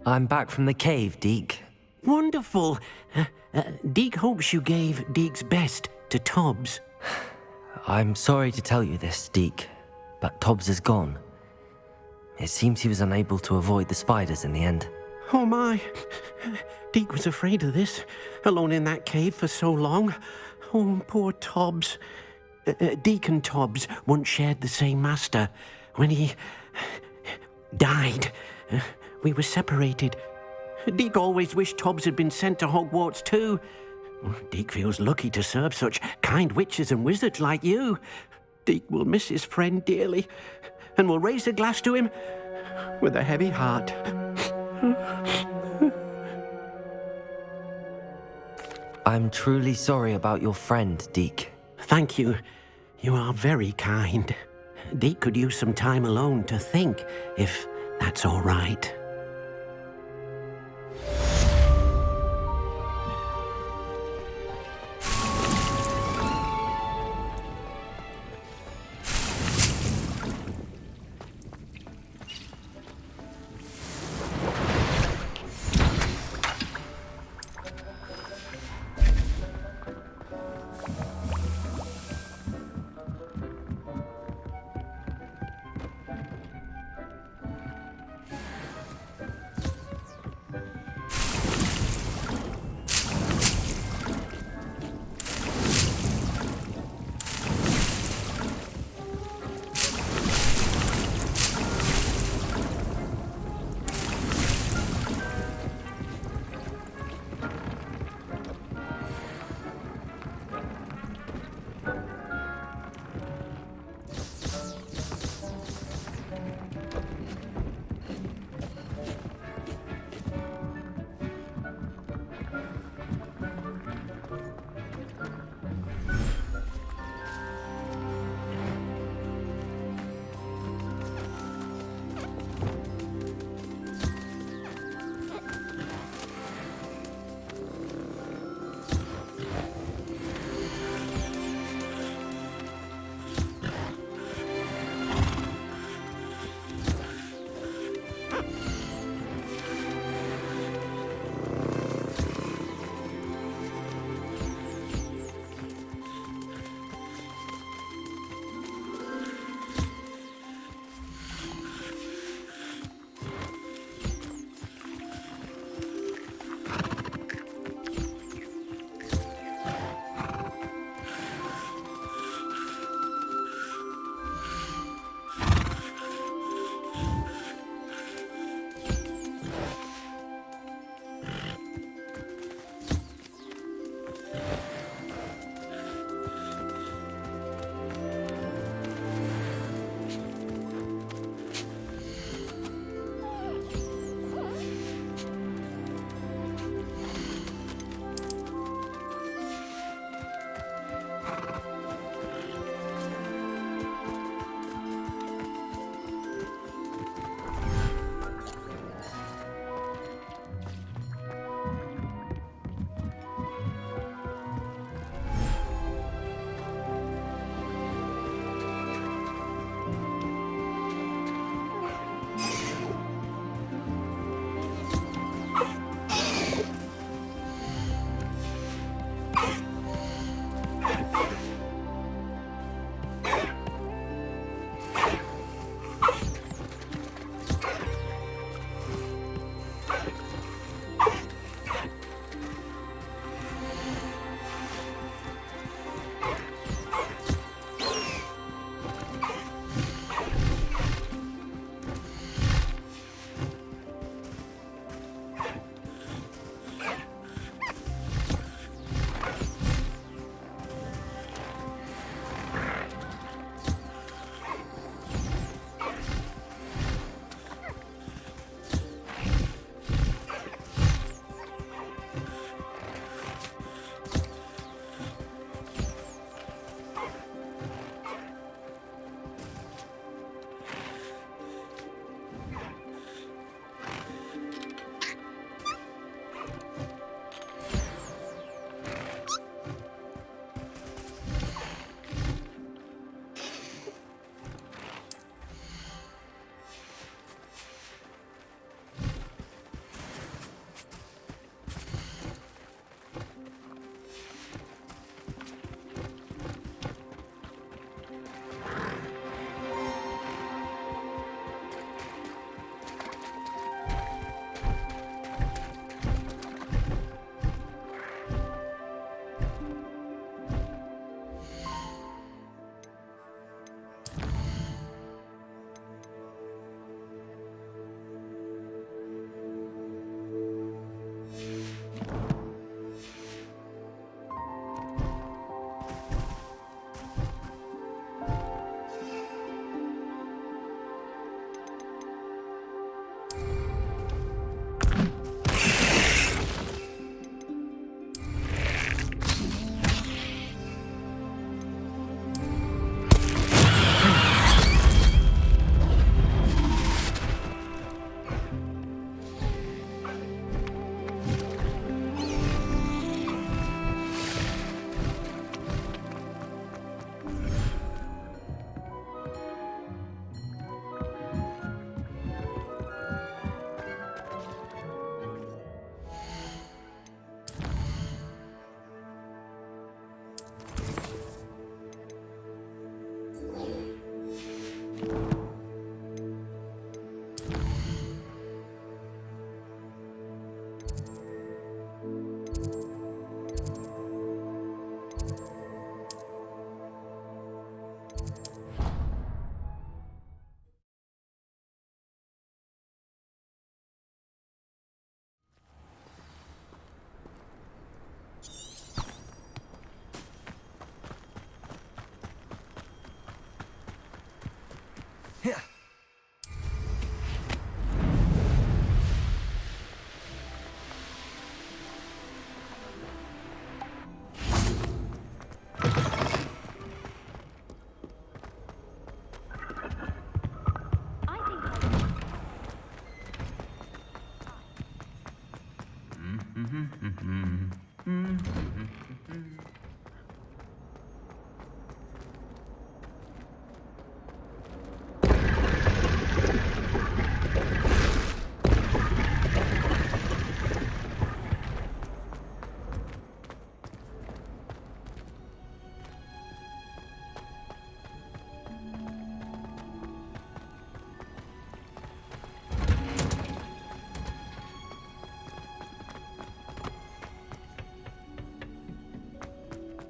I'm back from the cave, Deke. Wonderful. Deke hopes you gave Deke's best to Tobbs. I'm sorry to tell you this, Deke, but Tobbs is gone. It seems he was unable to avoid the spiders in the end. Oh my. Deke was afraid of this, alone in that cave for so long. Oh, poor Tobbs. Deke and Tobbs once shared the same master. When he died, we were separated. Deke always wished Tobbs had been sent to Hogwarts too. Deke feels lucky to serve such kind witches and wizards like you. Deke will miss his friend dearly, and will raise a glass to him with a heavy heart. I'm truly sorry about your friend, Deke. Thank you. You are very kind. Deke could use some time alone to think, if that's all right.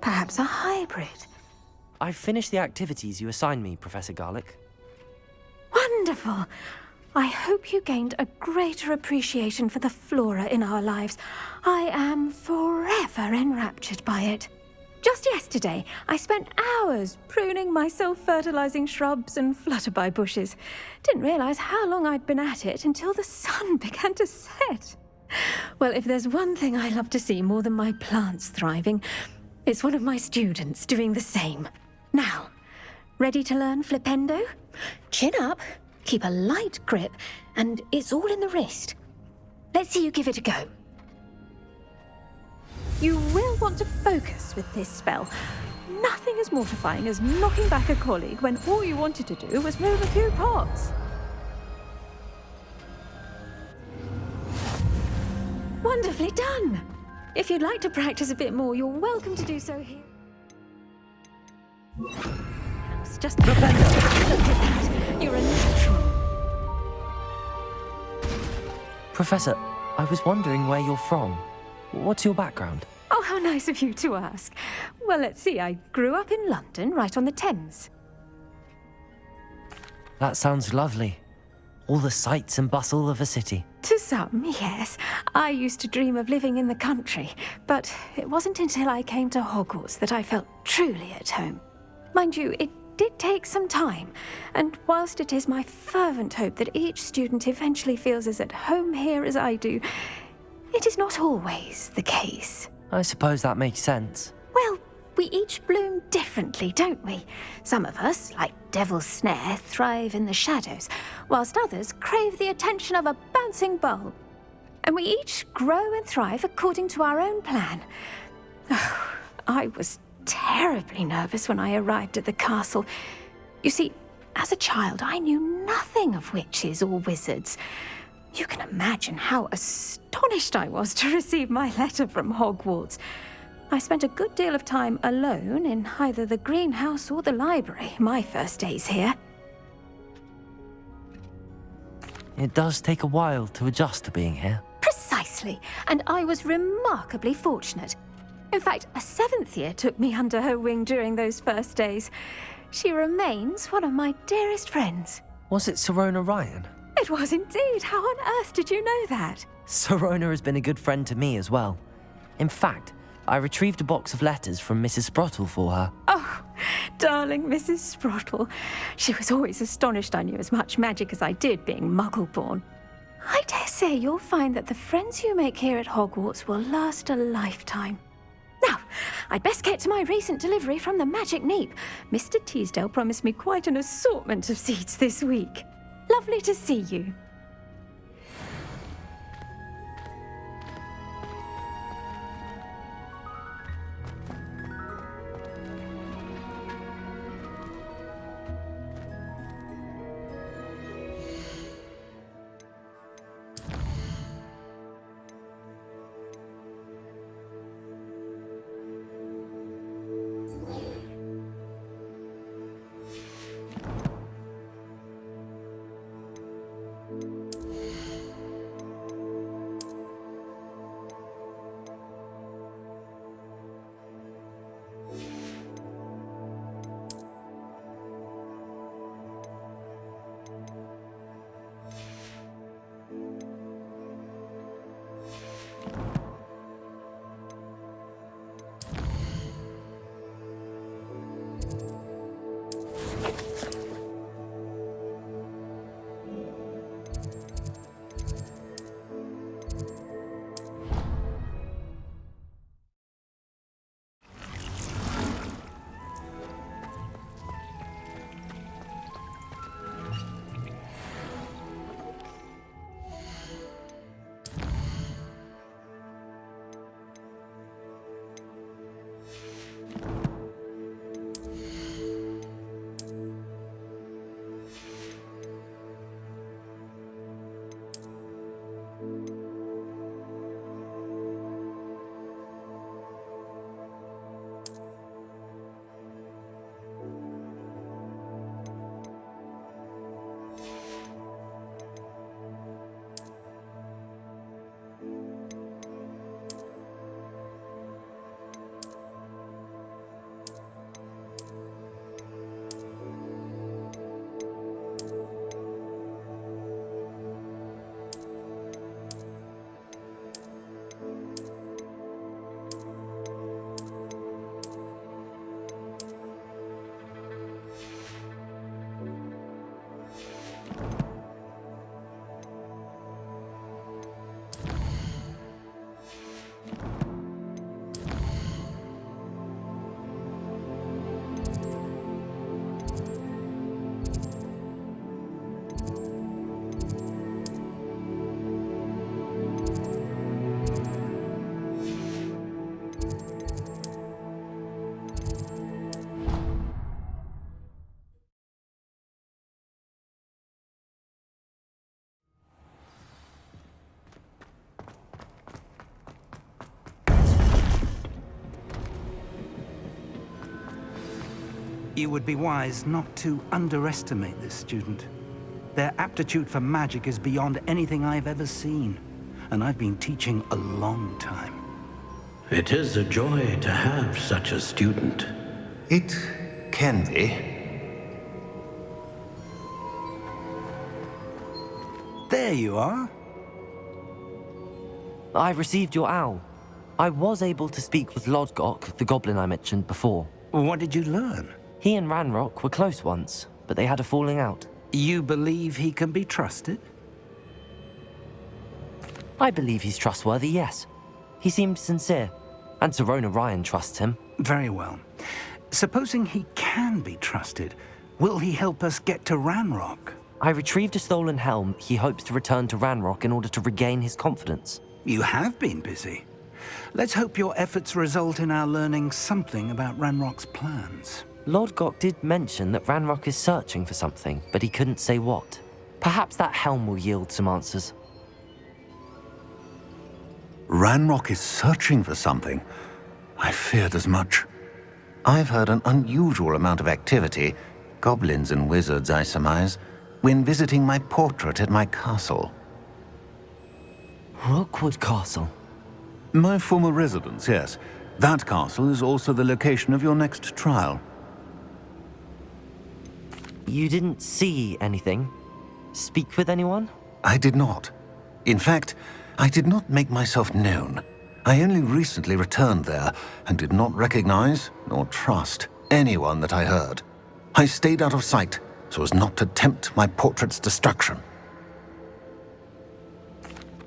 Perhaps a hybrid. I've finished the activities you assigned me, Professor Garlick. Wonderful! I hope you gained a greater appreciation for the flora in our lives. I am forever enraptured by it. Just yesterday, I spent hours pruning my self-fertilizing shrubs and flutterby bushes. Didn't realize how long I'd been at it until the sun began to set. Well, if there's one thing I love to see more than my plants thriving, it's one of my students doing the same. Now, ready to learn flipendo? Chin up, keep a light grip, and it's all in the wrist. Let's see you give it a go. You will want to focus with this spell. Nothing as mortifying as knocking back a colleague when all you wanted to do was move a few pots. Wonderfully done! If you'd like to practice a bit more, you're welcome to do so here. Just look at that. You're a natural. Professor, I was wondering where you're from. What's your background? Oh, how nice of you to ask. Well, let's see. I grew up in London, right on the Thames. That sounds lovely. All the sights and bustle of a city. To some, yes. I used to dream of living in the country, but it wasn't until I came to Hogwarts that I felt truly at home. Mind you, it did take some time, and whilst it is my fervent hope that each student eventually feels as at home here as I do, it is not always the case. I suppose that makes sense. Well, we each bloom differently, don't we? Some of us, like Devil's Snare, thrive in the shadows, whilst others crave the attention of a bouncing bulb. And we each grow and thrive according to our own plan. Oh, I was terribly nervous when I arrived at the castle. You see, as a child, I knew nothing of witches or wizards. You can imagine how astonished I was to receive my letter from Hogwarts. I spent a good deal of time alone in either the greenhouse or the library my first days here. It does take a while to adjust to being here. Precisely, and I was remarkably fortunate. In fact, a 7th year took me under her wing during those first days. She remains one of my dearest friends. Was it Serona Ryan? It was indeed. How on earth did you know that? Serona has been a good friend to me as well. In fact, I retrieved a box of letters from Mrs. Sprottle for her. Oh, darling Mrs. Sprottle. She was always astonished I knew as much magic as I did, being Muggle-born. I dare say you'll find that the friends you make here at Hogwarts will last a lifetime. Now, I'd best get to my recent delivery from the Magic Neep. Mr. Teasdale promised me quite an assortment of seeds this week. Lovely to see you. You would be wise not to underestimate this student. Their aptitude for magic is beyond anything I've ever seen, and I've been teaching a long time. It is a joy to have such a student. It can be. There you are. I've received your owl. I was able to speak with Lodgok, the goblin I mentioned before. What did you learn? He and Ranrock were close once, but they had a falling out. You believe he can be trusted? I believe he's trustworthy, yes. He seemed sincere, and Serona Ryan trusts him. Very well. Supposing he can be trusted, will he help us get to Ranrock? I retrieved a stolen helm he hopes to return to Ranrock in order to regain his confidence. You have been busy. Let's hope your efforts result in our learning something about Ranrock's plans. Lodgok did mention that Ranrock is searching for something, but he couldn't say what. Perhaps that helm will yield some answers. Ranrock is searching for something. I feared as much. I've heard an unusual amount of activity, goblins and wizards, I surmise, when visiting my portrait at my castle. Rookwood Castle? My former residence, yes. That castle is also the location of your next trial. You didn't see anything? Speak with anyone? I did not. In fact, I did not make myself known. I only recently returned there and did not recognize nor trust anyone that I heard. I stayed out of sight so as not to tempt my portrait's destruction.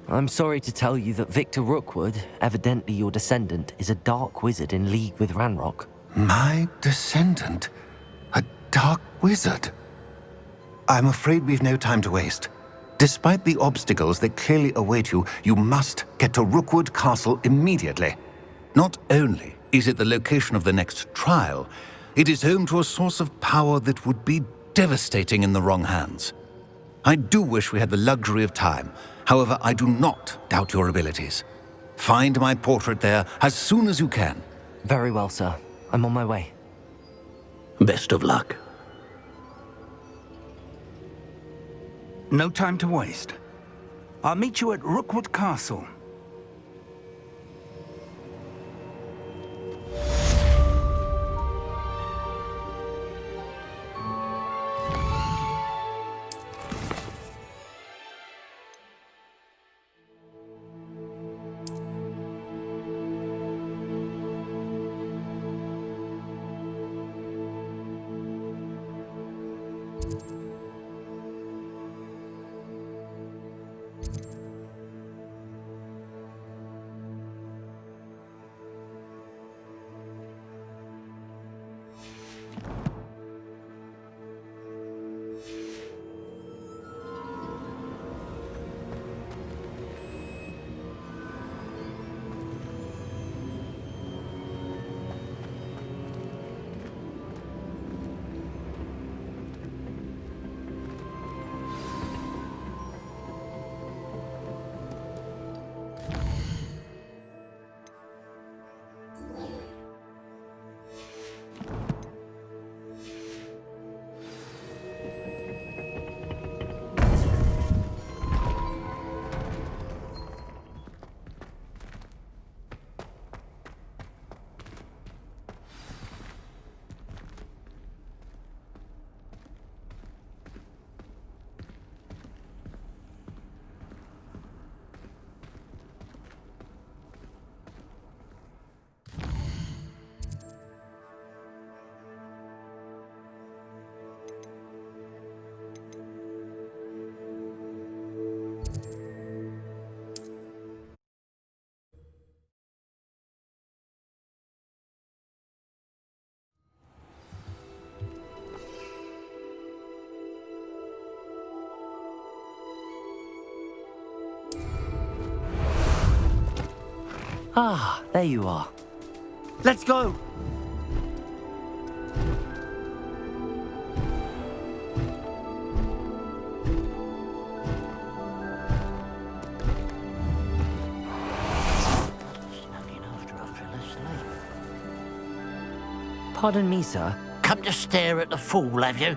I'm sorry to tell you that Victor Rookwood, evidently your descendant, is a dark wizard in league with Ranrock. My descendant? A dark wizard? I'm afraid we've no time to waste. Despite the obstacles that clearly await you, you must get to Rookwood Castle immediately. Not only is it the location of the next trial, it is home to a source of power that would be devastating in the wrong hands. I do wish we had the luxury of time. However, I do not doubt your abilities. Find my portrait there as soon as you can. Very well, sir. I'm on my way. Best of luck. No time to waste. I'll meet you at Rookwood Castle. Ah, there you are. Let's go! Pardon me, sir. come to stare at the fool, have you?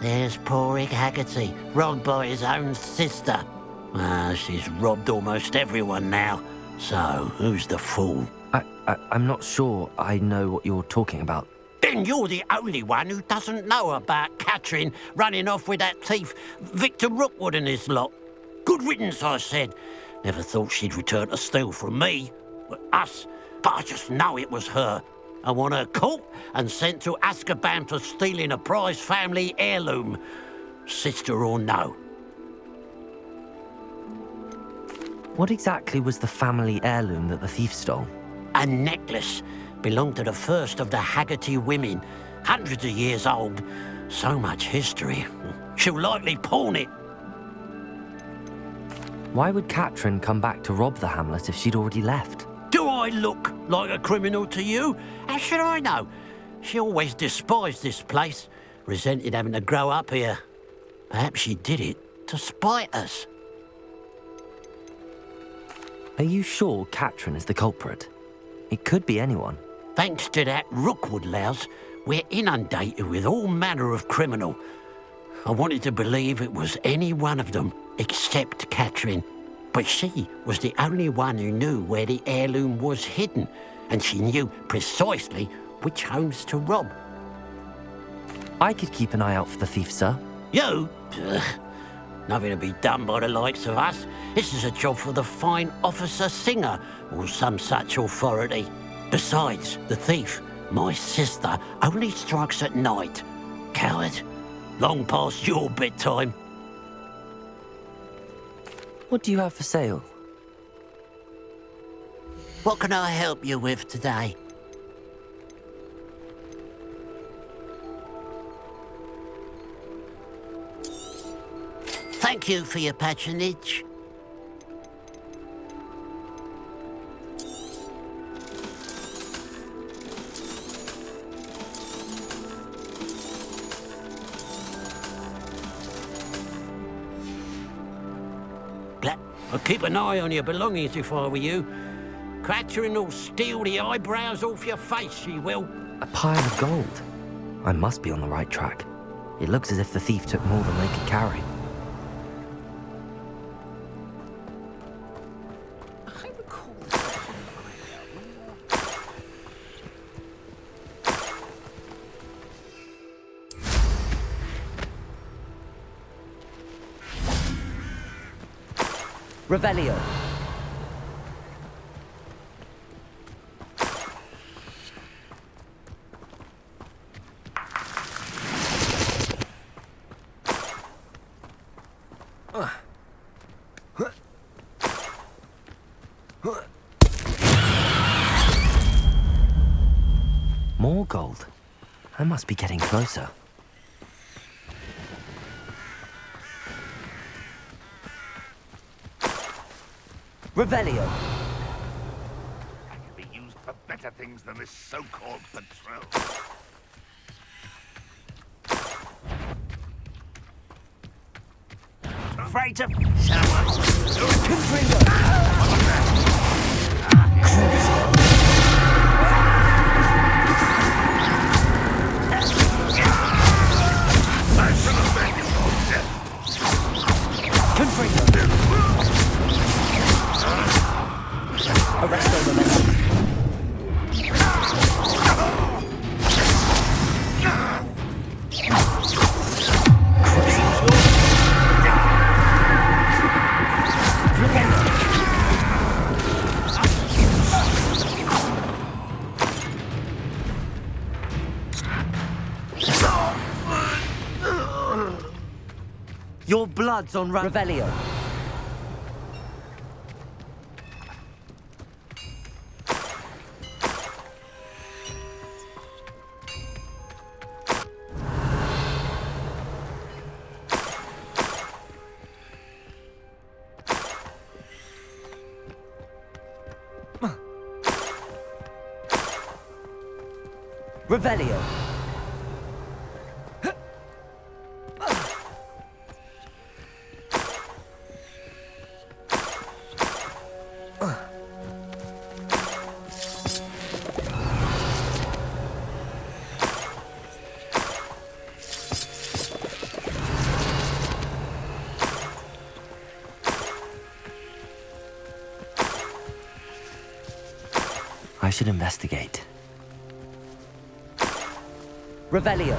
There's poor Ig Haggerty, robbed by his own sister. She's robbed almost everyone now. So, who's the fool? I'm not sure I know what you're talking about. Then you're the only one who doesn't know about Catherine running off with that thief, Victor Rookwood and his lot. Good riddance, I said. Never thought she'd return to steal from me, us, but I just know it was her. I want her caught and sent to Azkaban for stealing a prized family heirloom, sister or no. What exactly was the family heirloom that the thief stole? A necklace belonged to the first of the Haggerty women, hundreds of years old. So much history. She'll likely pawn it. Why would Catherine come back to rob the hamlet if she'd already left? Do I look like a criminal to you? How should I know? She always despised this place, resented having to grow up here. Perhaps she did it to spite us. Are you sure Catherine is the culprit? It could be anyone. Thanks to that Rookwood louse, we're inundated with all manner of criminal. I wanted to believe it was any one of them, except Catherine. But she was the only one who knew where the heirloom was hidden, and she knew precisely which homes to rob. I could keep an eye out for the thief, sir. You? Ugh. Nothing to be done by the likes of us. This is a job for the fine Officer Singer, or some such authority. Besides, the thief, my sister, only strikes at night. Coward. Long past your bedtime. What do you have for sale? What can I help you with today? Thank you for your patronage. I'd keep an eye on your belongings if I were you. Catherine will steal the eyebrows off your face, she will. A pile of gold. I must be on the right track. It looks as if the thief took more than they could carry. Revelio. More gold. I must be getting closer. Revelio. I can be used for better things than this so-called patrol. Afraid of someone. Arresto momentum. Your blood's on Revelio. Revelio. I should investigate. Revelio.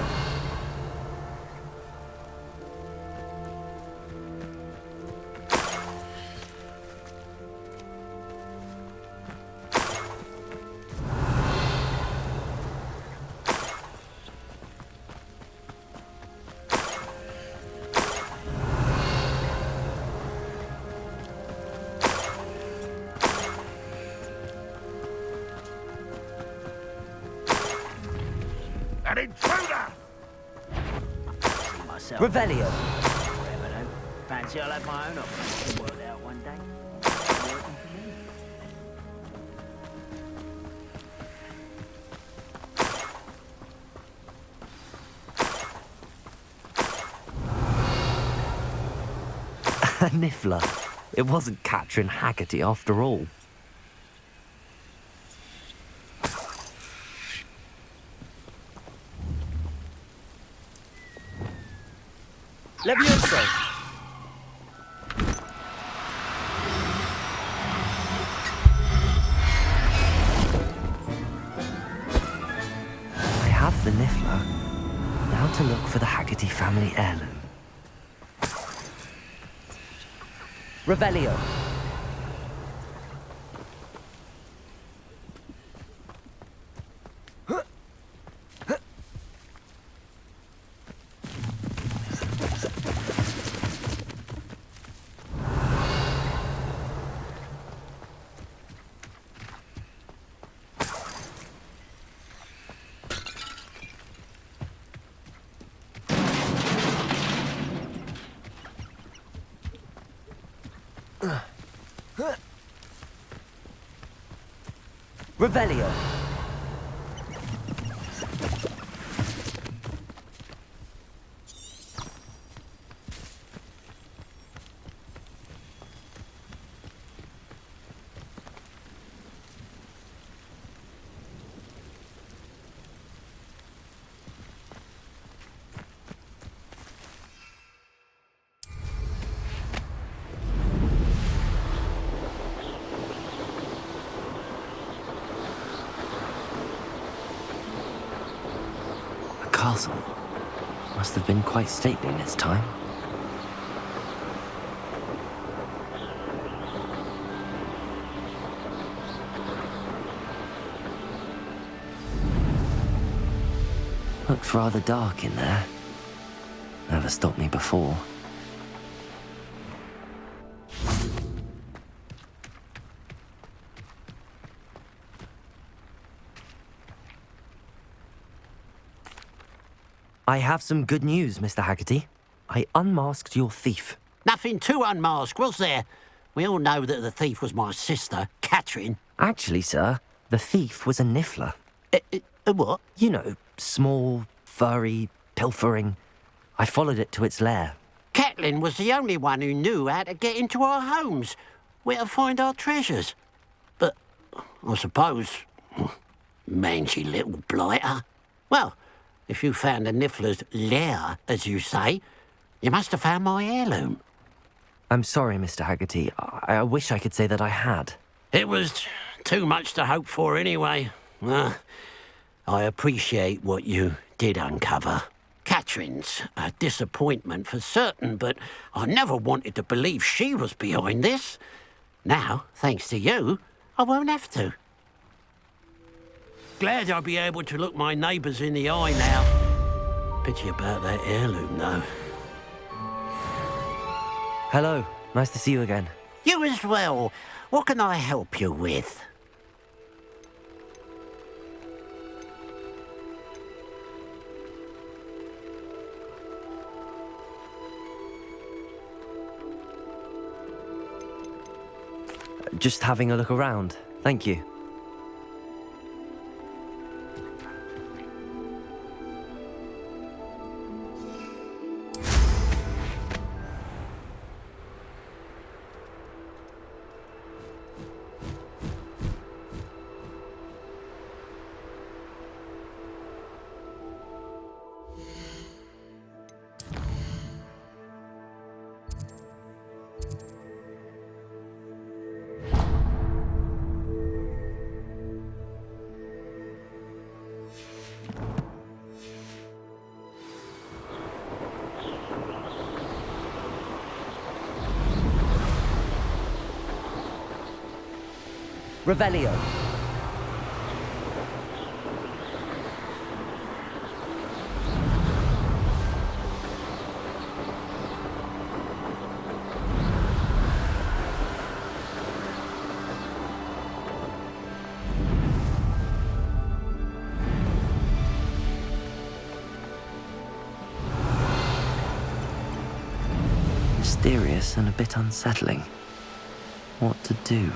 An intruder! See myself. Revelio. Whatever though. Fancy I'll have my own office to work out one day. Working for me. A niffler. It wasn't Catherine Haggerty after all. Levioso. I have the niffler. Now to look for the Haggerty family heirloom. Revelio. Revelio. Castle. Must have been quite stately in its time. Looks rather dark in there. Never stopped me before. I have some good news, Mr. Haggerty. I unmasked your thief. Nothing to unmask, was there? We all know that the thief was my sister, Catherine. Actually, sir, the thief was a niffler. A what? You know, small, furry, pilfering. I followed it to its lair. Catelyn was the only one who knew how to get into our homes, where to find our treasures. But, I suppose, mangy little blighter. Well, if you found the niffler's lair, as you say, you must have found my heirloom. I'm sorry, Mr. Haggerty. I wish I could say that I had. It was too much to hope for anyway. I appreciate what you did uncover. Catherine's a disappointment for certain, but I never wanted to believe she was behind this. Now, thanks to you, I won't have to. Glad I'll be able to look my neighbours in the eye now. Pity about that heirloom, though. Hello. Nice to see you again. You as well. What can I help you with? Just having a look around. Thank you. Revelio. Mysterious and a bit unsettling. What to do?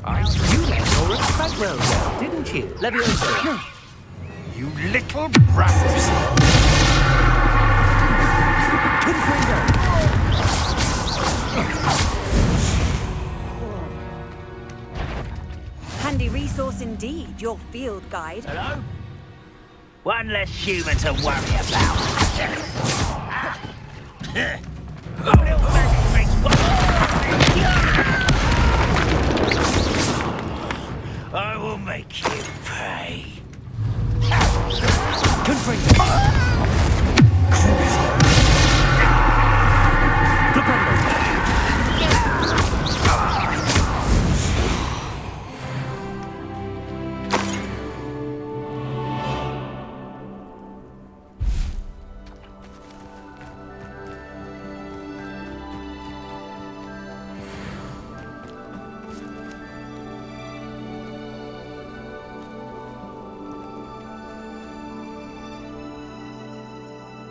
You let your respect well down, didn't you? Leviosa. You little brat! Handy resource indeed, your field guide. Hello? One less human to worry about.